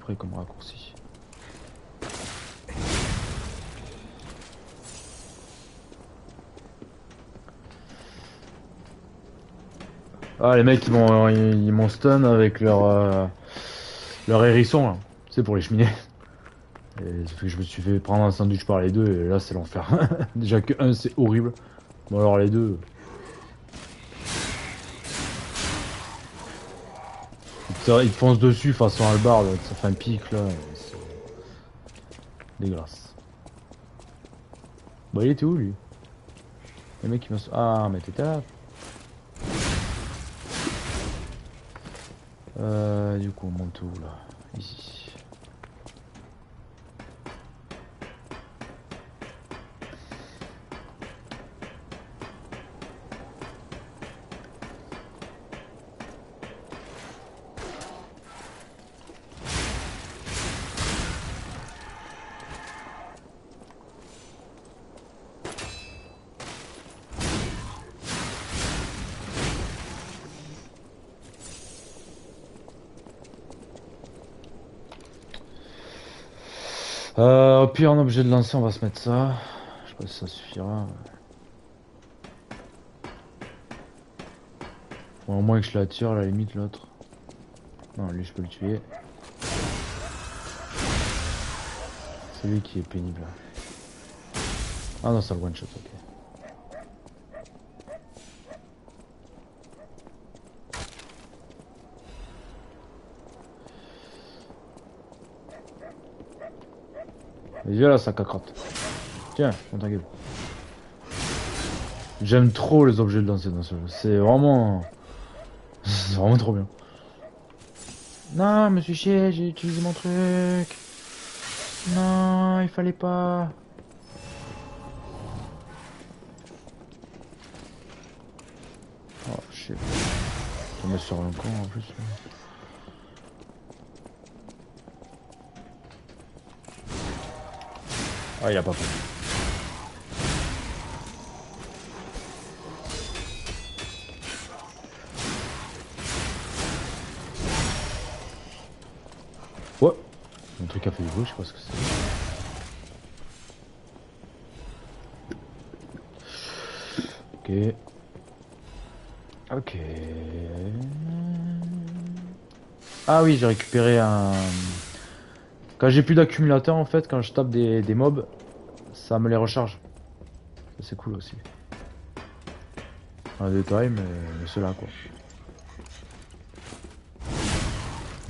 près comme raccourci. Ah, les mecs, ils m'ont stun avec leur hérisson, là. C'est pour les cheminées. Et ça fait que je me suis fait prendre un sandwich par les deux et là c'est l'enfer. Déjà que un c'est horrible. Bon alors les deux. Ils te foncent dessus façon hallebarde, ça fait un pic là. C'est dégueulasse. Bah il était où lui? Le mec qui m'a... Ah mais t'étais là. Du coup on monte où là? Ici. Au pire en objet de lancer on va se mettre ça. Je sais pas si ça suffira. Bon, au moins que je la tire à la limite l'autre. Non lui je peux le tuer. C'est lui qui est pénible. Ah non ça le one shot ok. Mais viens là ça cacarotte. Tiens, on ta gueule. J'aime trop les objets de lancer dans ce jeu. C'est vraiment... C'est vraiment trop bien. Non, je me suis chié, j'ai utilisé mon truc. Non, il fallait pas. Oh, je sais pas. Je me sur un con en plus. Ah, il a pas pris. Ouais. Mon truc a fait du bruit, je sais pas ce que c'est. Ok. Ok. Ah oui, j'ai récupéré un... Quand j'ai plus d'accumulateur en fait, quand je tape des mobs, ça me les recharge. Ça c'est cool aussi. Un détail, mais c'est là quoi.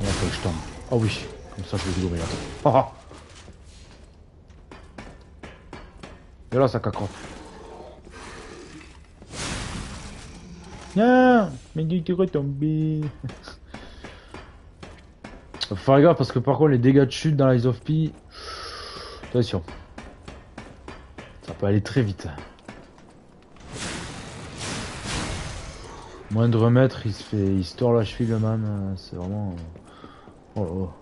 Là, faut que je tombe. Oh oui, comme ça je vais l'ouvrir. Ah ah. Et là ça cacarotte. Non, mais tu retombé. Faut faire gaffe parce que par contre les dégâts de chute dans l'Eyes of P, attention, ça peut aller très vite. Moindre mètre, il se tord la cheville le man, c'est vraiment... Oh oh.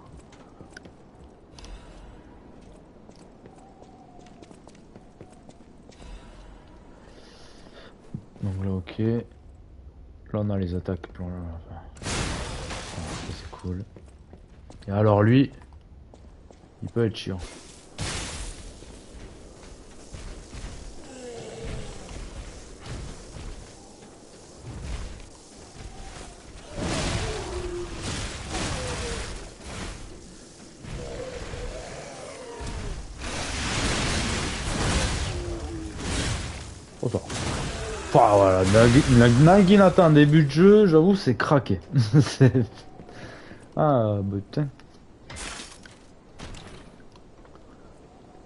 Donc là ok. Là on a les attaques. Enfin, c'est cool. Et alors lui, il peut être chiant. Autant. Enfin voilà, Naginata en début de jeu, j'avoue c'est craqué. Ah bah putain.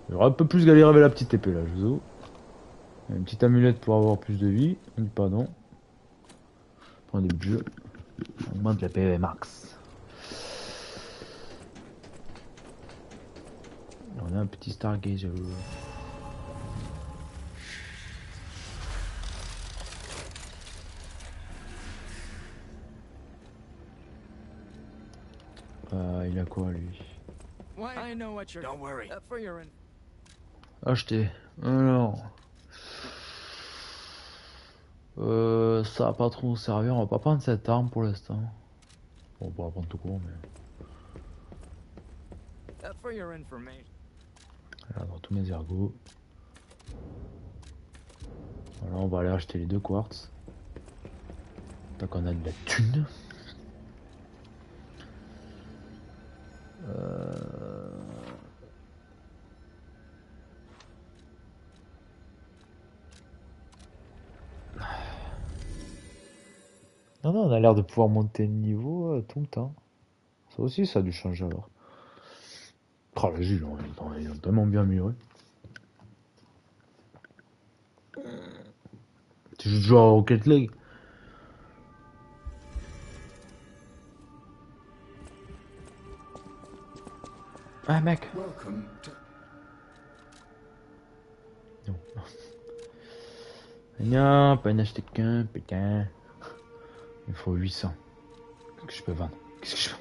J'aurais un peu plus galéré avec la petite épée là, je vous avoue. Une petite amulette pour avoir plus de vie. On dit pas non. En début de jeu. On augmente la PV max. On a un petit Stargazer. Il a quoi lui? Acheter. Alors. Ça va pas trop servir. On va pas prendre cette arme pour l'instant. Bon, on pourra prendre tout court, mais. Là, dans tous mes ergots. Voilà, on va aller acheter les 2 quartz. Tant qu'on a de la thune. Euh... Non, non, on a l'air de pouvoir monter de niveau tout le temps. Ça aussi, ça a dû changer alors. Oh, les jeux, ils ont tellement bien amélioré. Tu joues toujours à Rocket League? Ah, mec. Welcome to Non. Non, pas en acheter qu'un, putain. Il faut 800. Qu'est-ce que je peux vendre? Qu'est-ce que je peux...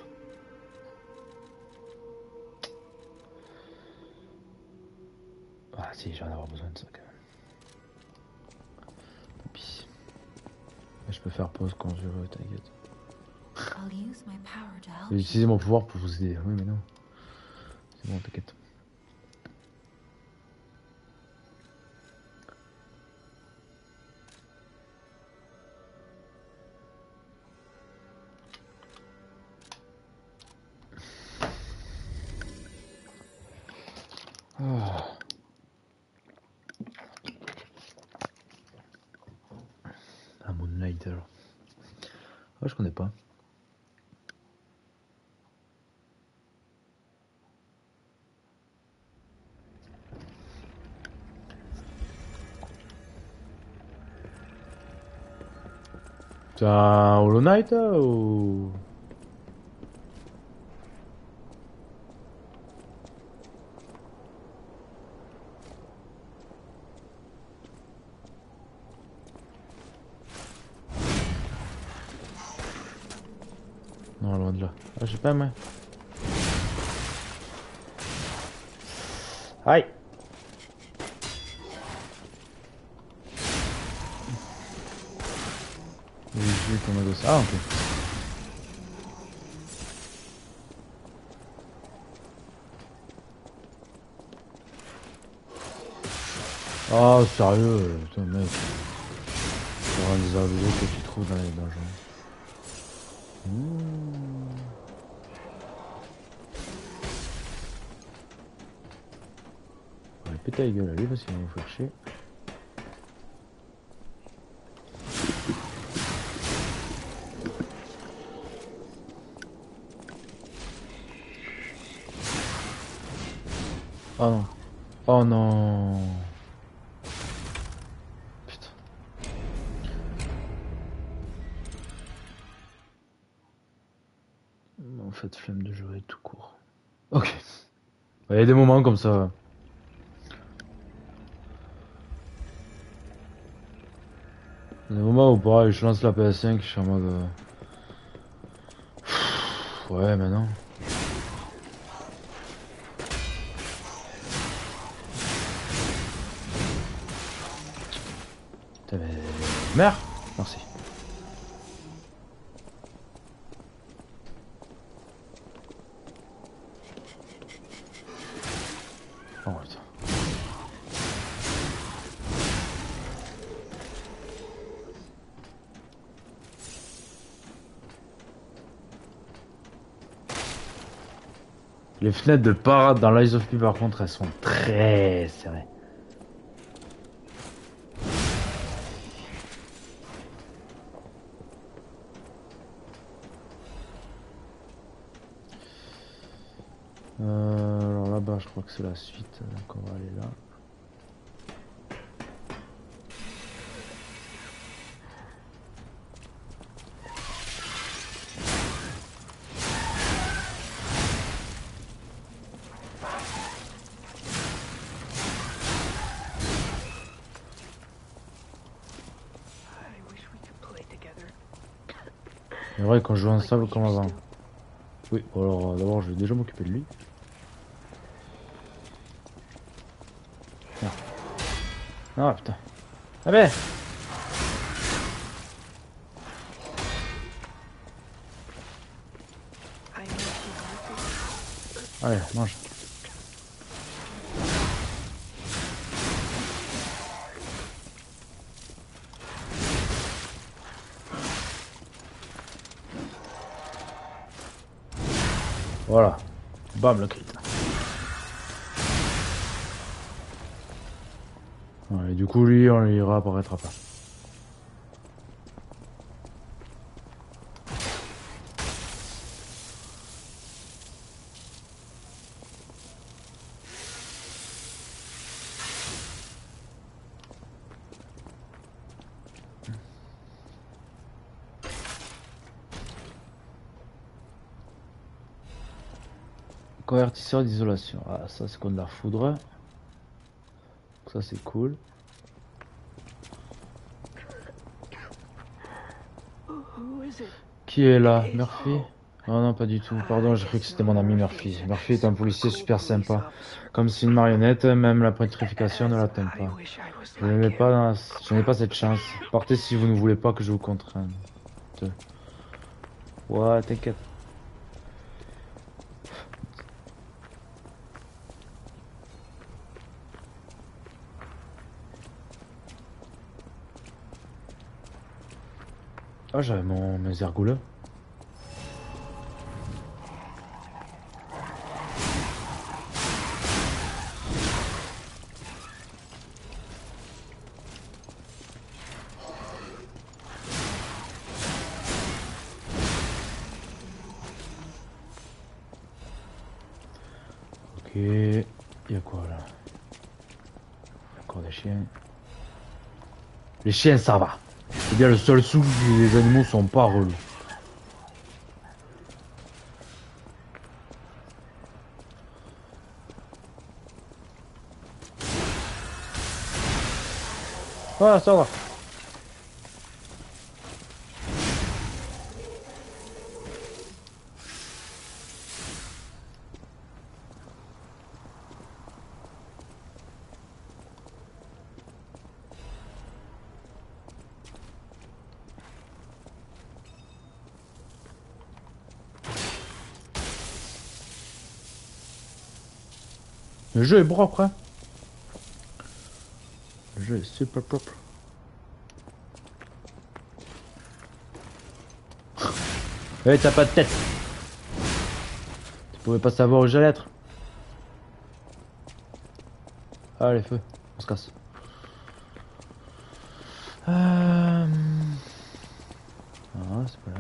Ah si, je vais en avoir besoin de ça quand même. Et puis, je peux faire pause quand je veux, t'inquiète. I'll use my power to help Je vais utiliser mon pouvoir pour vous aider. Oui, mais non. C'est bon, t'inquiète. Ah. Ah, Moonlight alors. Ah, je connais pas. C'est un Hollow Knight ou... Non, loin de là. Ah, je sais pas, moi. Aïe! J'ai vu qu'on a de ça. Ah, ok. Ah, sérieux, putain, mec. C'est vraiment des arbres que tu trouves dans les donjons. Mmh. On va péter la gueule à lui parce qu'il va nous faire chier. Oh non. Oh non. Putain. En fait, flemme de jouer tout court. Ok. Il y a des moments comme ça. Il y a des moments où pareil, je lance la PS5, je suis en mode... Ouais, mais non. Putain, mais... Merde. Merci. Oh putain. Les fenêtres de parade dans l'Eyes of P par contre elles sont très serrées. Alors là-bas je crois que c'est la suite, donc on va aller là. C'est vrai quand je joue ensemble comme avant. Oui, bon, alors d'abord je vais déjà m'occuper de lui. Ah, ah putain. Ah ben. Allez, mange. Voilà. Bam, le crit. Ouais, et du coup, lui, on lui réapparaîtra pas. Convertisseur d'isolation. Ah, ça, c'est contre la foudre. Ça, c'est cool. Qui est là? Murphy? Oh non, pas du tout. Pardon, j'ai cru que c'était mon ami Murphy. Murphy est un policier super sympa. Comme si une marionnette, même la petrification ne l'atteint pas. Je n'ai pas cette chance. Partez si vous ne voulez pas que je vous contraigne. Ouais, t'inquiète. Ah, j'avais mes ergouleux. Ok, il y a quoi là? Encore des chiens. Les chiens, ça va. C'est bien le seul sou que les animaux sont pas relous. Ah, ça va. Le jeu est propre, hein. Le jeu est super propre. Eh, t'as pas de tête. Tu pouvais pas savoir où j'allais être. Allez, feu. On se casse. Ah, c'est pas là.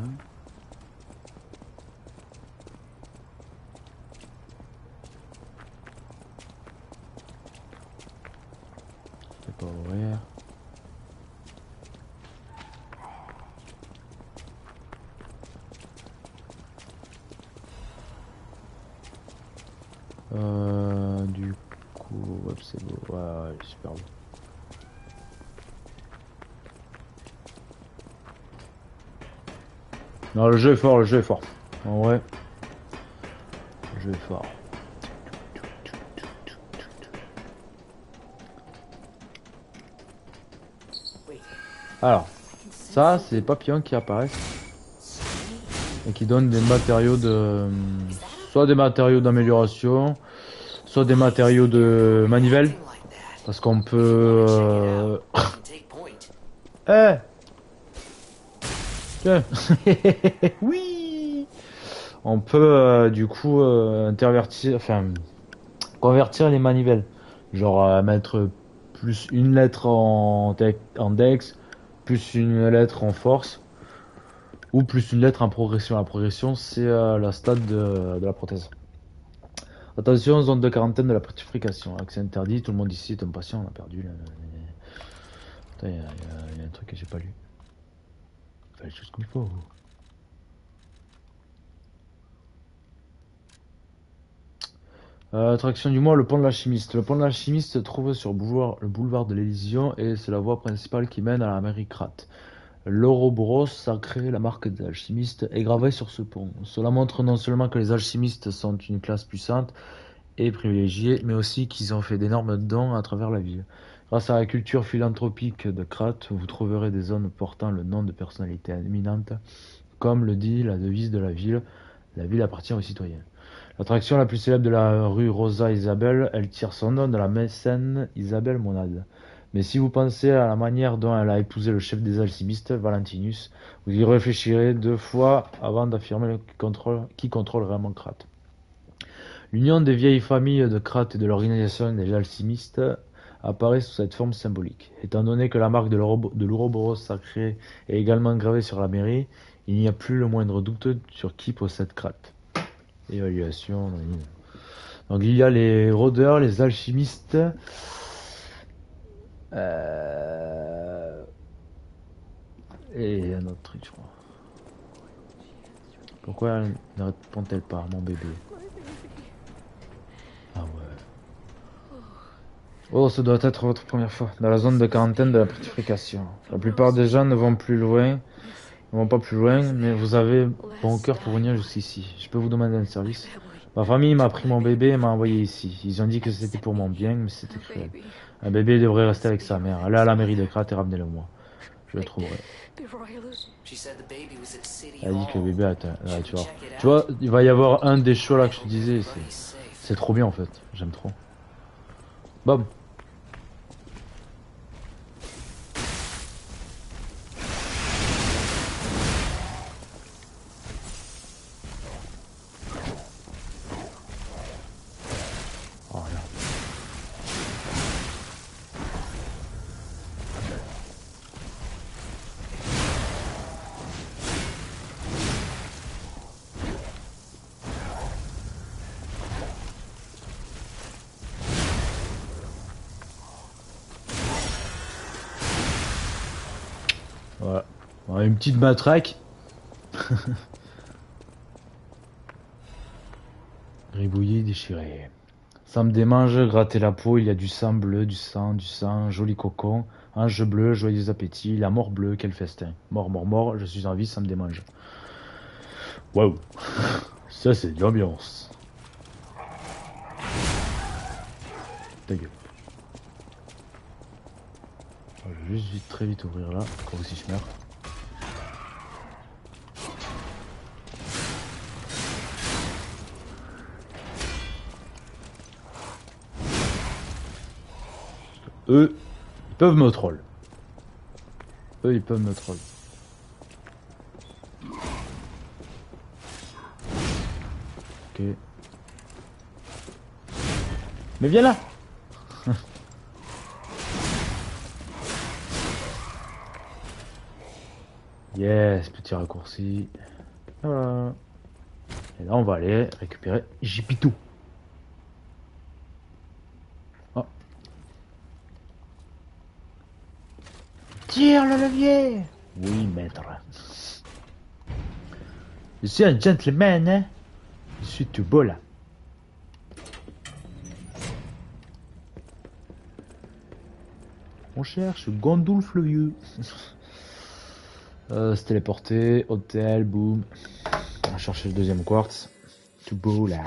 Je peux pas ouvrir. Du coup, ouais, c'est beau. Ouais, ouais, super beau. Non, le jeu est fort, le jeu est fort. En vrai, le jeu est fort. Alors, ça, c'est des papillons qui apparaissent et qui donnent des matériaux de, soit des matériaux d'amélioration, soit des matériaux de manivelle, parce qu'on peut. Eh, tiens. Oui. On peut du coup convertir les manivelles. Genre mettre plus une lettre en dex, plus une lettre en force, ou plus une lettre en progression. La progression, c'est la stade de la prothèse. Attention, zone de quarantaine de la petrification. Accès interdit, tout le monde ici est impatient, on a perdu. Putain, il y a un truc que j'ai pas lu. Fais les choses comme il faut. Attraction du mois, le pont de l'alchimiste. Le pont de l'alchimiste se trouve sur le boulevard de l'Élysion et c'est la voie principale qui mène à la mairie Krat. L'Ouroboros sacré, la marque des alchimistes, est gravée sur ce pont. Cela montre non seulement que les alchimistes sont une classe puissante et privilégiée, mais aussi qu'ils ont fait d'énormes dons à travers la ville. Grâce à la culture philanthropique de Krat, vous trouverez des zones portant le nom de personnalités éminentes. Comme le dit la devise de la ville appartient aux citoyens. L'attraction la plus célèbre de la rue Rosa Isabelle, elle tire son nom de la mécène Isabelle Monade. Mais si vous pensez à la manière dont elle a épousé le chef des alchimistes, Valentinus, vous y réfléchirez deux fois avant d'affirmer qui contrôle vraiment Krat. L'union des vieilles familles de Krat et de l'organisation des alchimistes apparaît sous cette forme symbolique. Étant donné que la marque de l'Ouroboros sacré est également gravée sur la mairie, il n'y a plus le moindre doute sur qui possède Krat. Évaluation. Donc il y a les rôdeurs, les alchimistes. Et un autre truc, je crois. Pourquoi elle ne répond-elle pas, mon bébé? Ah ouais. Oh, ce doit être votre première fois dans la zone de quarantaine de la purification. La plupart des gens ne vont plus loin, ne vont pas plus loin, mais vous avez bon cœur pour venir jusqu'ici. Je peux vous demander un service? Ma famille m'a pris mon bébé et m'a envoyé ici. Ils ont dit que c'était pour mon bien, mais c'était cruel. Un bébé devrait rester avec sa mère. Allez à la mairie de Krat et ramenez-le-moi. Je le trouverai. Elle a dit que le bébé attend. Là, tu vois, il va y avoir un des choix là que je te disais. C'est trop bien en fait. J'aime trop. Bob. Oh là. Voilà. On a une petite matraque. Gribouillé, déchiré. Ça me démange, gratter la peau, il y a du sang bleu, du sang, joli cocon. Ange bleu, joyeux appétit, la mort bleue, quel festin. Mort, mort, mort, je suis en vie, ça me démange. Waouh. Ça c'est de l'ambiance. Ta gueule. Je vais juste très vite ouvrir là, comme si je meurs. Eux, ils peuvent me troll. Eux, ils peuvent me troll. Ok. Mais viens là. Yes, petit raccourci. Voilà. Et là, on va aller récupérer Jipitou. Oh. Tire le levier. Oui, maître. Je suis un gentleman, hein. Je suis tout beau là. On cherche Gondolf le vieux. Se téléporter, hôtel, boum. On va chercher le deuxième quartz. Tout beau là.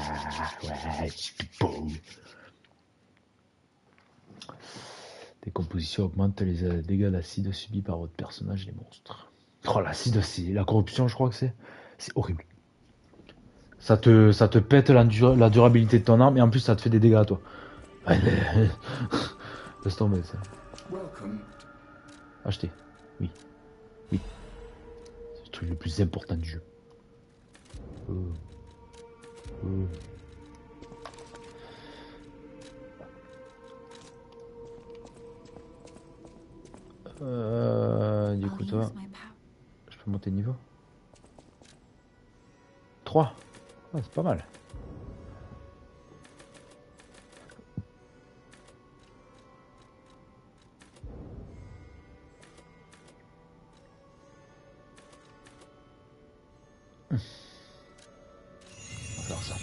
Ouais, tout beau. Décomposition augmente les dégâts d'acide subis par votre personnage et les monstres. Oh, l'acide, c'est la corruption, je crois que c'est. C'est horrible. Ça te pète la durabilité de ton arme et en plus ça te fait des dégâts à toi. Laisse tomber ça. Acheter. Oui. Oui. C'est le truc le plus important du jeu. Du coup, toi, je peux monter de niveau 3. Ouais, c'est pas mal. On va faire ça.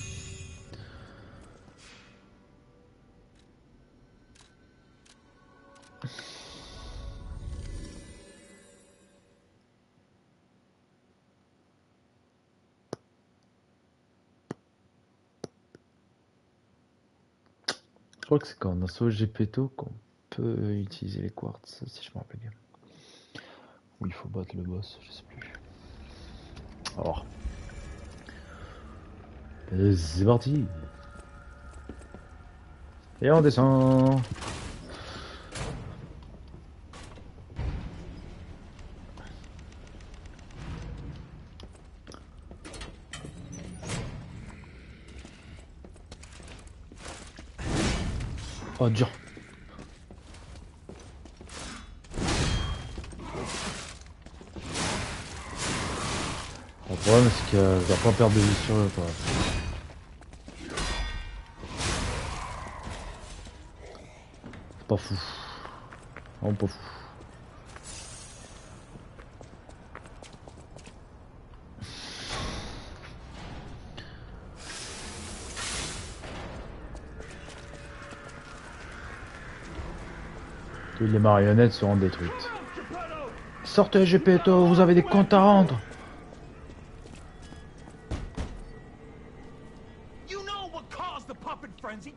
Je crois que c'est quand on a sauvé Gepetto qu'on peut utiliser les quartz, si je me rappelle bien. Ou il faut battre le boss, je sais plus. Alors. C'est parti. Et on descend. Oh, dur. Le problème, c'est que je dois pas perdre de vie sur eux, quoi. C'est pas fou. Vraiment pas fou. Et les marionnettes seront détruites. Sortez, Gepetto, vous avez des comptes à rendre.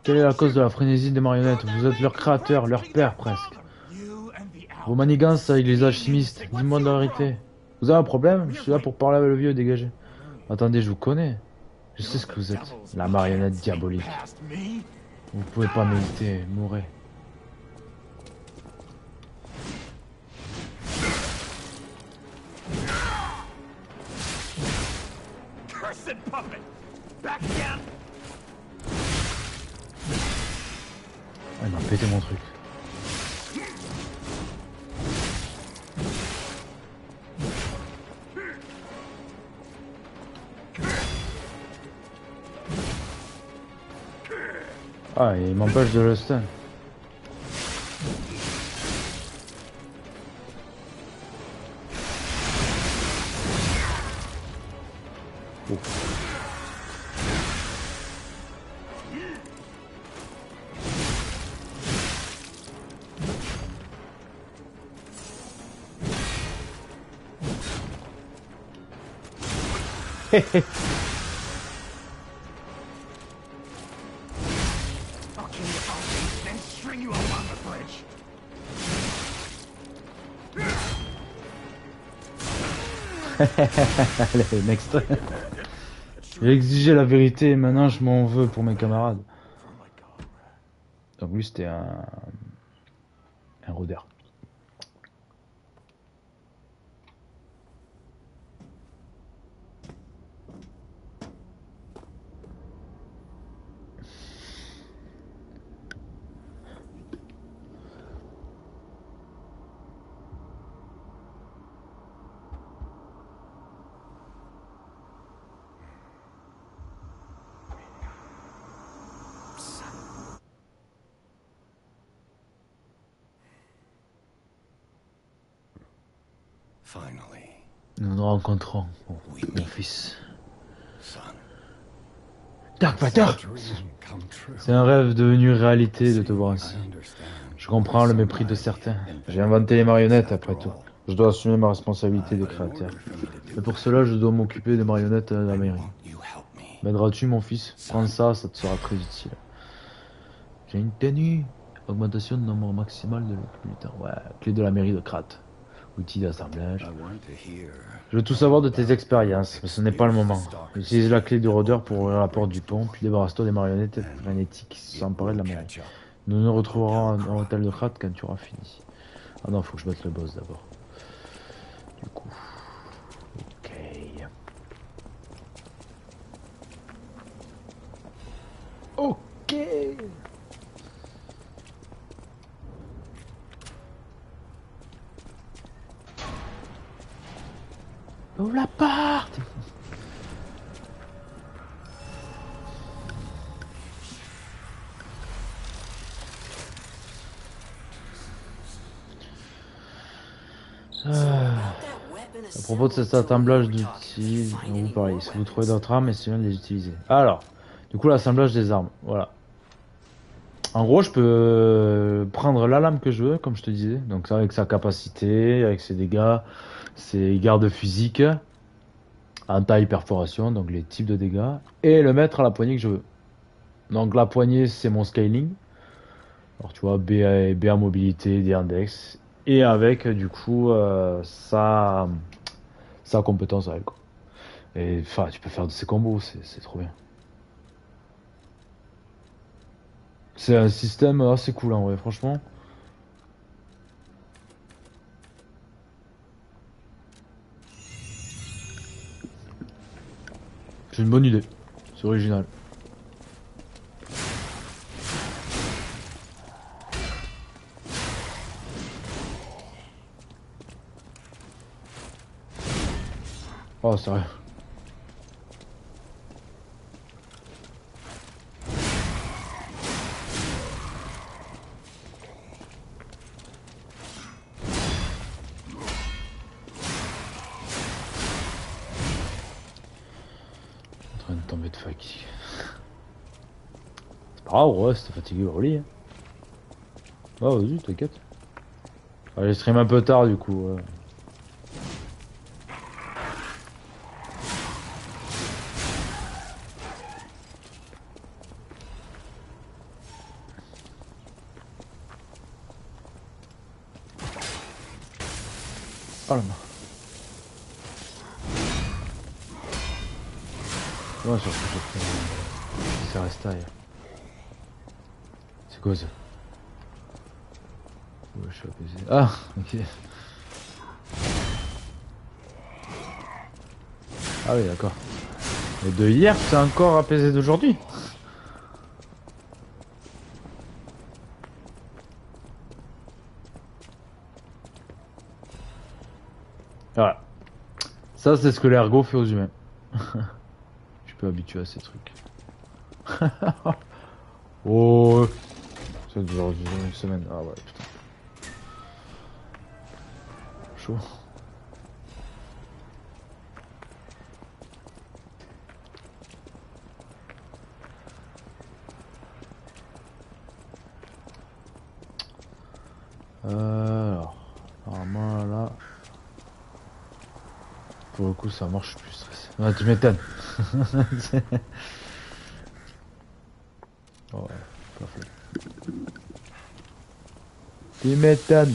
Quelle est la cause de la frénésie des marionnettes? Vous êtes leur créateur, leur père presque. Vos manigances avec les alchimistes, dis-moi la vérité. Vous avez un problème? Je suis là pour parler avec le vieux, dégagez. Attendez, je vous connais. Je sais ce que vous êtes. La marionnette diabolique. Vous pouvez pas m'éviter, mourrez. Ah, il m'a pété mon truc. Ah, il m'empêche de le stun. Oh. Allez, next. J'ai exigé la vérité et maintenant je m'en veux pour mes camarades. Donc lui c'était un rôdeur. Nous nous rencontrons, mon fils. Dark Vader! C'est un rêve devenu réalité de te voir ainsi. Je comprends le mépris de certains. J'ai inventé les marionnettes après tout. Je dois assumer ma responsabilité de créateur. Mais pour cela, je dois m'occuper des marionnettes à la mairie. M'aideras-tu, mon fils? Prends ça, ça te sera très utile. J'ai une tenue. Augmentation de nombre maximal de putain. Ouais, clé de la mairie de Krat. Outil d'assemblage. Je veux tout savoir de tes expériences, mais ce n'est pas le moment. Utilise la clé du rôdeur pour ouvrir la porte du pont, puis débarrasse-toi des marionnettes magnétiques qui se sont emparées de la mairie. Nous nous retrouverons dans l'hôtel de Krat quand tu auras fini. Ah non, faut que je batte le boss d'abord. Du coup. Ok. Ok. Ouvre la porte. À propos de cet assemblage d'outils, vous parlez. Si vous trouvez d'autres armes, essayez de les utiliser. Alors, du coup, l'assemblage des armes. Voilà. En gros, je peux prendre la lame que je veux, comme je te disais. Donc, ça, avec sa capacité, avec ses dégâts, ses gardes physiques, en taille perforation, donc les types de dégâts, et le mettre à la poignée que je veux. Donc, la poignée, c'est mon scaling. Alors, tu vois, BA mobilité, D index. Et avec, du coup, sa compétence à elle, quoi. Et enfin, tu peux faire de ces combos, c'est trop bien. C'est un système assez cool en vrai, franchement. C'est une bonne idée. C'est original. Oh, sérieux. En train de tomber de fatigue. C'est pas grave, ouais, si t'es fatigué, au lit. Hein. Oh, vas-y, t'inquiète. Allez, stream un peu tard du coup. Oh la main. Ouais, surtout, ça reste taille. C'est quoi ça? Ouais, je suis apaisé. Ah, ok. Ah oui, d'accord. Mais de hier, c'est encore apaisé d'aujourd'hui. Voilà. Ça, c'est ce que l'ergot fait aux humains. Je peux habituer à ces trucs. Oh, ça dure une semaine. Ah ouais, putain. Chaud. Alors, normalement là, pour le coup ça marche, je suis plus stressé. Ah, tu m'étonnes. Ouais, pas fait. Tu m'étonnes.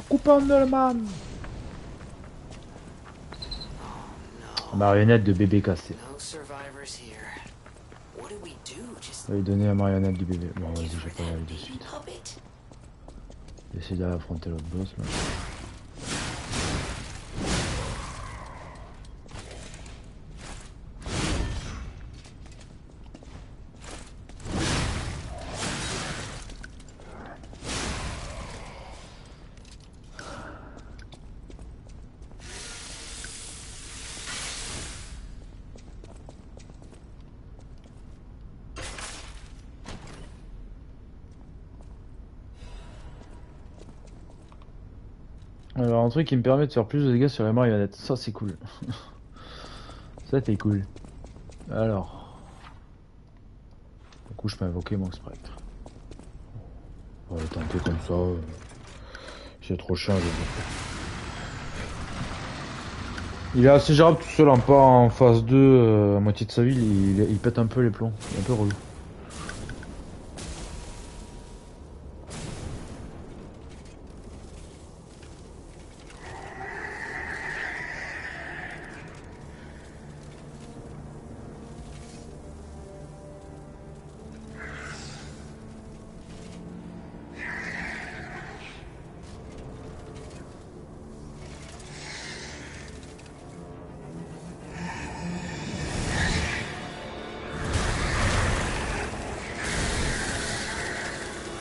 Coupandleman. Marionnette de bébé cassé. No survivors here. What do we do? Just On va lui donner la marionnette du bébé. Bon, vas-y, give je vais her pas y aller that de baby suite. puppet? Essayer d'aller affronter l'autre boss là. Alors, un truc qui me permet de faire plus de dégâts sur les marionnettes. Ça, c'est cool. Ça, c'est cool. Alors. Du coup, je peux invoquer mon spectre. On va le tenter comme ça. C'est trop chiant, je vais dire. Il est assez gérable tout seul, hein, pas en phase 2, à moitié de sa vie, il pète un peu les plombs. Il est un peu relou.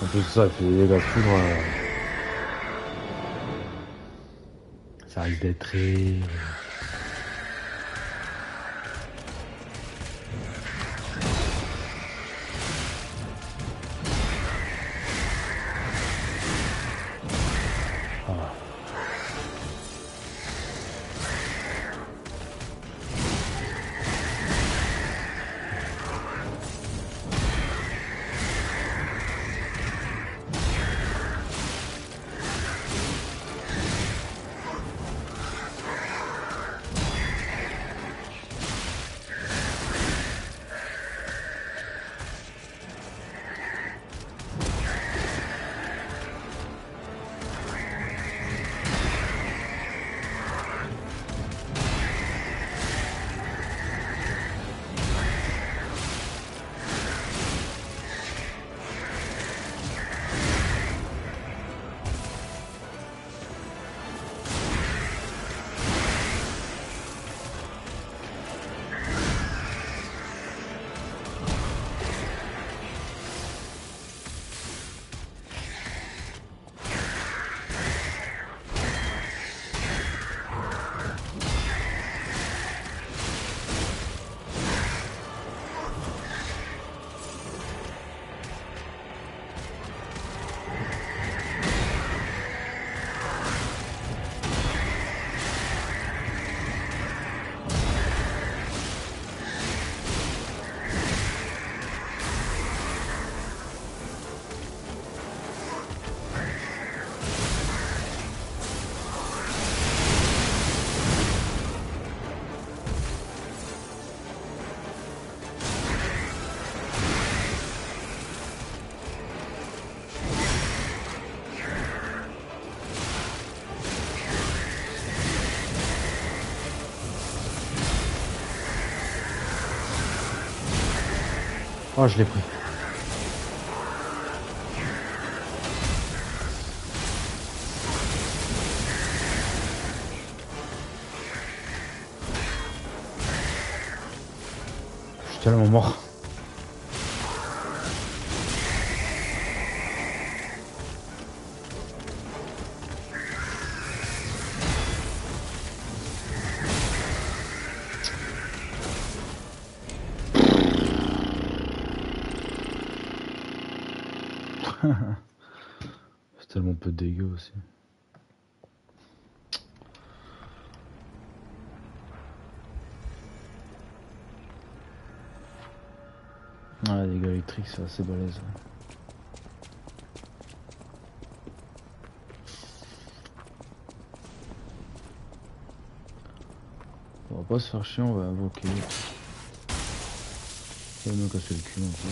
En plus de ça, il fait des dégâts de foudre. Ça risque d'être très... Ah. Oh, je l'ai pris. Je suis tellement mort. C'est tellement peu de dégâts aussi. Ah, les dégâts électriques, c'est assez balèze. On va pas se faire chier, on va invoquer. Ça va nous casser le cul en plus.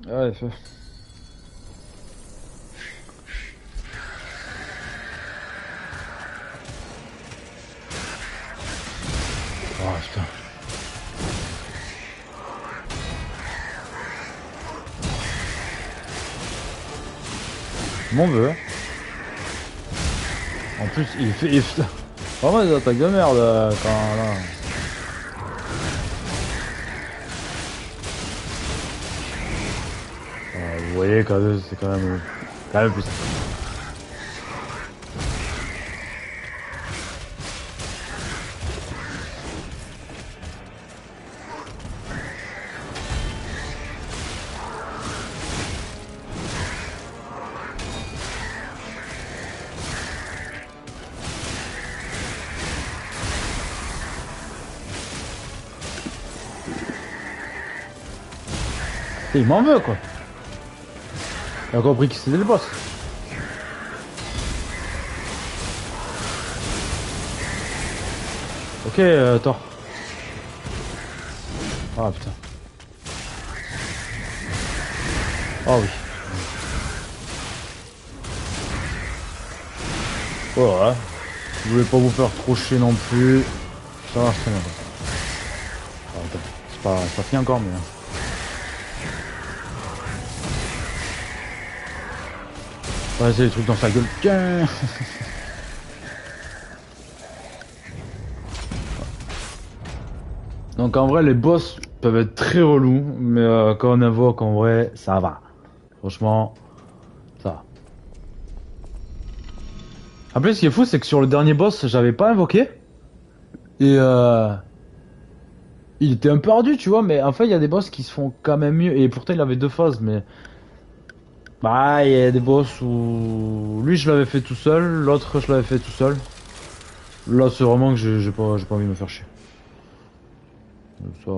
Ouais, feu. Oh putain. Je m'en veux. En plus, il fait. Vraiment des attaques de merde quand là. Vous voyez, quand même, c'est quand même plus. Il m'en veut quoi. Il a compris que c'était le boss. Ok, Thor. Ah putain. Oh oui. Voilà. Je voulais pas vous faire trop chier non plus. Ça marche très bien. Ah, c'est pas fini encore mais... Ouais, c'est des trucs dans sa gueule. Tiens. Donc en vrai les boss peuvent être très relous, mais quand on invoque en vrai ça va. Franchement, ça va. Après ce qui est fou c'est que sur le dernier boss j'avais pas invoqué. Et il était un peu ardu tu vois, mais en fait il y a des boss qui se font quand même mieux. Et pourtant il avait deux phases mais... Bah il y a des boss où... Lui je l'avais fait tout seul, l'autre je l'avais fait tout seul. Là c'est vraiment que j'ai pas envie de me faire chier. Ça,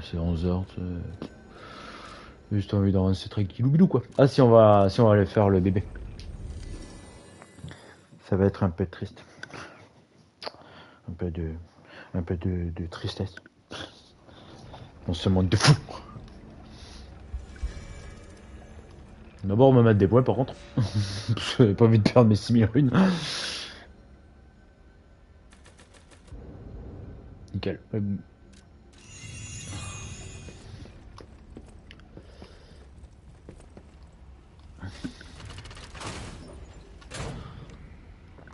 c'est 11h, j'ai juste envie d'avancer tranquillou bilou quoi. Ah si on va aller faire le bébé. Ça va être un peu triste. Un peu de tristesse. Dans ce monde de fou. D'abord on me mettre des points par contre. J'avais pas envie de perdre mes 6000 runes. Nickel.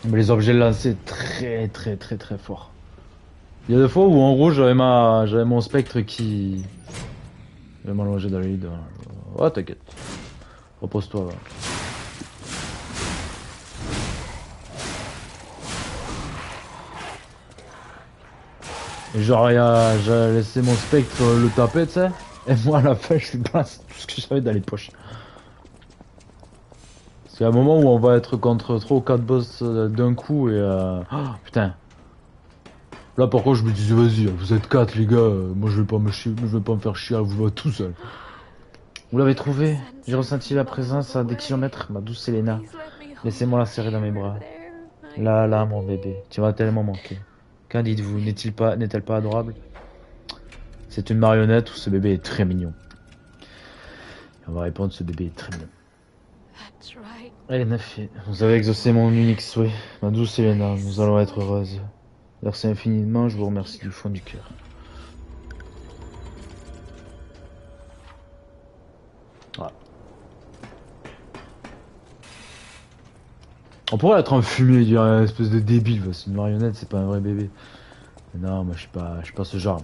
Mais les objets là c'est très fort. Il y a des fois où en rouge j'avais mon spectre qui... J'avais m'allonger dans le lit. Oh t'inquiète. Repose-toi là. Et genre, j'ai laissé mon spectre le taper, tu sais. Et moi, à la fin, je lui place tout ce que j'avais dans les poches. C'est un moment où on va être contre 3 ou 4 boss d'un coup et oh, putain. Là par contre je me disais vas-y, vous êtes 4 les gars, moi je vais pas me chier, je vais pas me faire chier à vous voir tout seul. Vous l'avez trouvé? J'ai ressenti la présence à des kilomètres, ma douce Selena. Laissez-moi la serrer dans mes bras. Là, là, mon bébé, tu vas tellement manquer. Qu'en dites-vous? N'est-elle pas adorable? C'est une marionnette ou ce bébé est très mignon? Et on va répondre, ce bébé est très mignon. That's right. Allez, Nafi, vous avez exaucé mon unique souhait. Ma douce Selena, nous allons être heureuses. Merci infiniment, je vous remercie du fond du cœur. Voilà. On pourrait être un fumier et dire une espèce de débile, c'est une marionnette, c'est pas un vrai bébé. Mais non, moi je suis pas ce genre.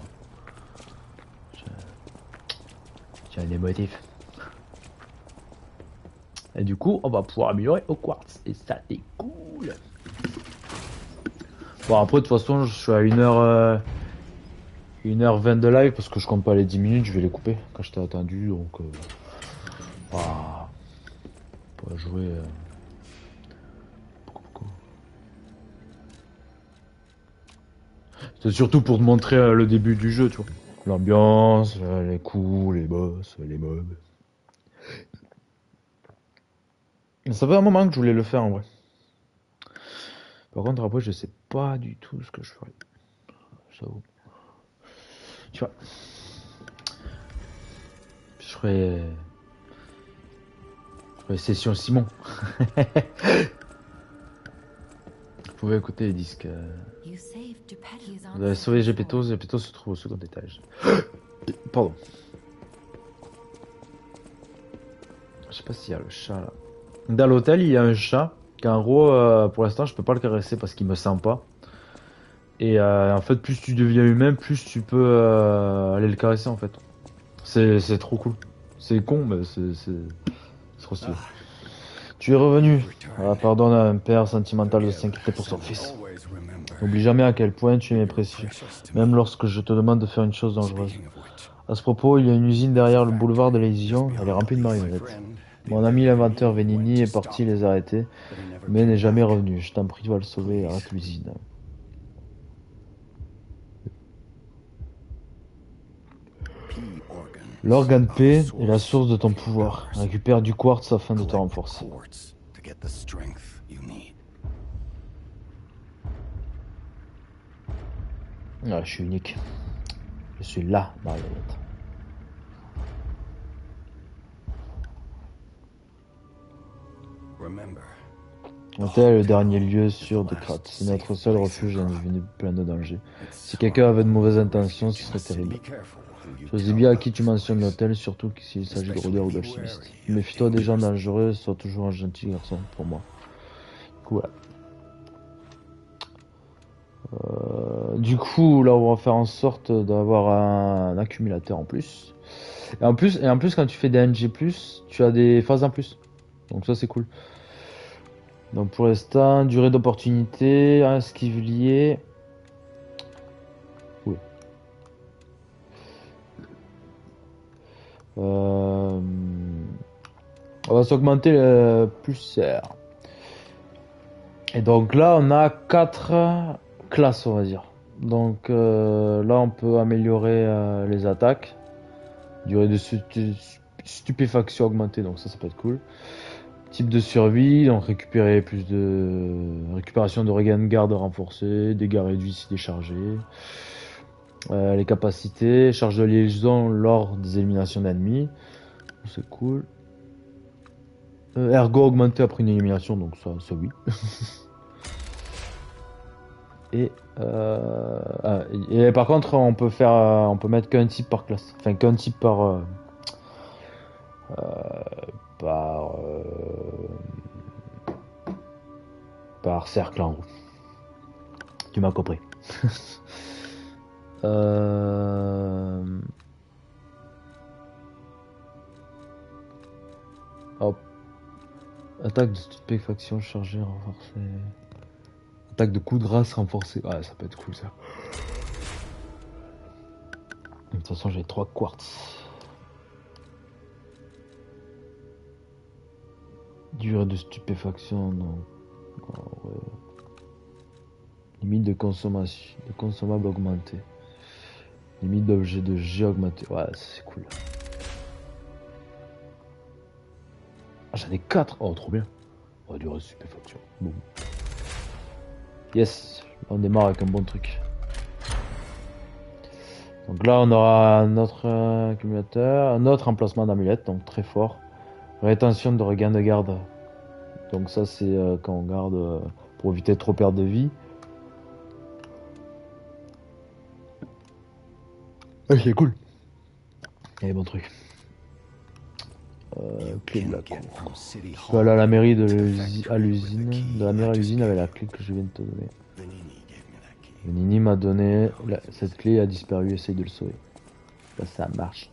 J'ai un émotif. Et du coup, on va pouvoir améliorer au quartz. Et ça, c'est cool. Bon, après, de toute façon, je suis à 1h20 de live parce que je compte pas les 10 minutes, je vais les couper quand je t'ai attendu. Donc, on va jouer. C'est surtout pour te montrer le début du jeu, tu vois. L'ambiance, les coups, les boss, les mobs. Ça fait un moment que je voulais le faire en vrai. Par contre, après, je sais pas du tout ce que je ferais. J'avoue. Tu vois. Je ferais Session Simon. Vous pouvez écouter les disques. You saved Geppetto. He's on Vous avez sauvé Gepetto, Gepetto se trouve au second étage. Pardon. Je sais pas s'il y a le chat là. Dans l'hôtel, il y a un chat. Qu'en gros, pour l'instant, je peux pas le caresser parce qu'il me sent pas. Et en fait, plus tu deviens humain, plus tu peux aller le caresser en fait. C'est trop cool. C'est con, mais c'est trop stylé. Tu es revenu. Ah, pardonne à un père sentimental de s'inquiéter pour son fils. N'oublie jamais à quel point tu es précieux, même lorsque je te demande de faire une chose dangereuse. À ce propos, il y a une usine derrière le boulevard de l'Illusion, elle est remplie de marionnettes. Mon ami l'inventeur Venini est parti les arrêter, mais n'est jamais revenu. Je t'en prie, va le sauver et arrête l'usine. L'organe P est la source de ton pouvoir. Récupère du quartz afin de te renforcer. Ah, je suis unique. Je suis là, marionnette. L'hôtel est le dernier lieu sûr de Krat. C'est notre seul refuge dans une ville pleine de dangers. Si quelqu'un avait de mauvaises intentions, ce serait terrible. Choisis bien à qui tu mentionnes l'hôtel, surtout s'il s'agit de rôdeurs ou d'alchimistes. Méfie-toi des gens dangereux, sois toujours un gentil garçon pour moi. Cool. Du coup, là, on va faire en sorte d'avoir un accumulateur en plus. Et en plus, quand tu fais des NG+, tu as des phases en plus. Donc ça, c'est cool. Donc pour l'instant, durée d'opportunité, esquivelier. Oui. On va s'augmenter le plus R. Et donc là, on a 4 classes, on va dire. Donc là, on peut améliorer les attaques. Durée de stupéfaction augmentée, donc ça peut être cool. Type de survie, donc récupération de regain de garde renforcée, dégâts réduits si déchargés. Les capacités, charge de liaison lors des éliminations d'ennemis, c'est cool. Ergo augmenté après une élimination, donc ça oui. Et par contre, on peut mettre qu'un type par classe, enfin qu'un type par cercle en gros. Tu m'as compris. Hop. Attaque de stupéfaction chargée renforcée. Attaque de coup de grâce renforcée. Ouais, ça peut être cool ça. De toute façon, j'ai 3 quartz. Durée de stupéfaction, non. Oh, ouais. Limite de consommation, de consommable augmentée. Limite d'objet de jet augmenté. Ouais, c'est cool. Ah, j'en ai 4. Oh, trop bien. Oh, durée de stupéfaction. Bon. Yes, on démarre avec un bon truc. Donc là, on aura un autre accumulateur, un autre emplacement d'amulette, donc très fort. Rétention de regain de garde. Donc ça, c'est quand on garde pour éviter de trop perdre de vie. Ah, c'est cool. Et bon truc. Clé de la cour. Je peux aller à la mairie à l'usine, de la mairie à l'usine avec la clé que je viens de te donner. Nini m'a donné cette clé a disparu, essaye de le sauver. Là, ça marche.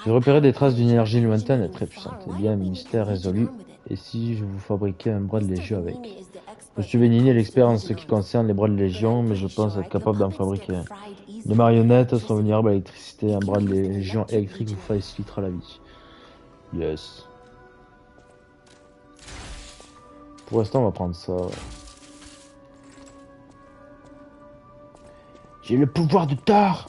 J'ai repéré des traces d'une énergie lointaine et très puissante. Eh bien, mystère résolu. Et si je vous fabriquais un bras de légion avec? Monsieur Benigni est l'expert en ce qui concerne les bras de légion, mais je pense être capable d'en fabriquer un. Les marionnettes sont vulnérables à l'électricité. Un bras de légion électrique vous facilitera la vie. Yes. Pour l'instant, on va prendre ça. J'ai le pouvoir de Thor!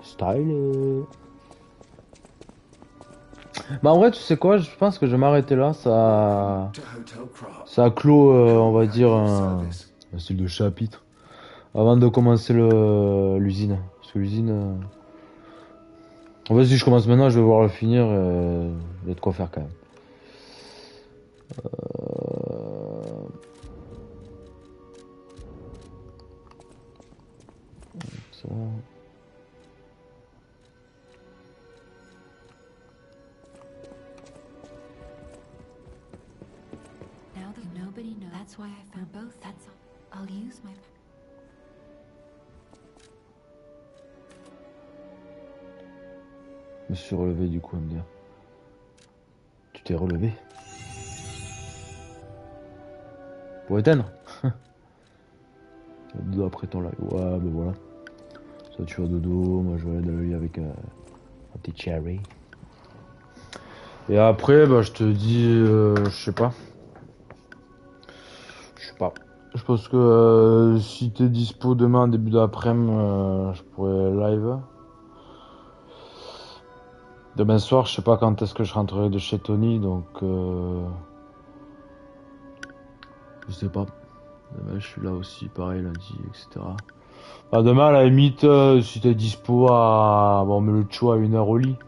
Style. Bah en vrai, tu sais quoi, je pense que je vais m'arrêter là. Ça clôt, on va dire, un style de chapitre. Avant de commencer l'usine. Parce que l'usine... En fait, si je commence maintenant, je vais voir le finir. Il y a de quoi faire quand même. Ça... Now that nobody knows. That's why I found both. That's all. I'll use my. Je me suis relevé du coup, MDR. Tu t'es relevé? Pour éteindre? Dodo après ton live. Ouais, ben voilà. Ça, tu vas dodo. Moi, je vais aller dans le lit avec un petit cherry. Et après, bah, je te dis, je sais pas. Je sais pas. Je pense que si t'es dispo demain, début d'après-midi, je pourrais live. Demain soir, je sais pas quand est-ce que je rentrerai de chez Tony, donc je sais pas. Demain, je suis là aussi, pareil, lundi, etc. Bah, demain, à la limite, si t'es dispo à... Bon, on met le choix à 1 heure au lit.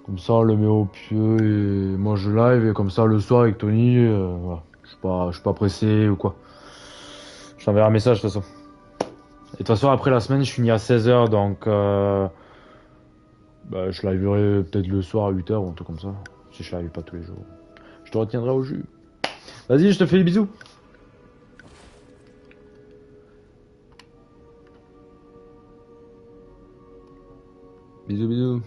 Comme ça, on le met au pieu et moi je live. Et comme ça, le soir avec Tony, voilà. Je suis pas pressé ou quoi. Je t'enverrai un message de toute façon. Et de toute façon, après la semaine, je finis à 16h, donc bah, je liverai peut-être le soir à 8h ou un truc comme ça. Si je live pas tous les jours. Je te retiendrai au jus. Vas-y, je te fais des bisous. Bisous, bisous.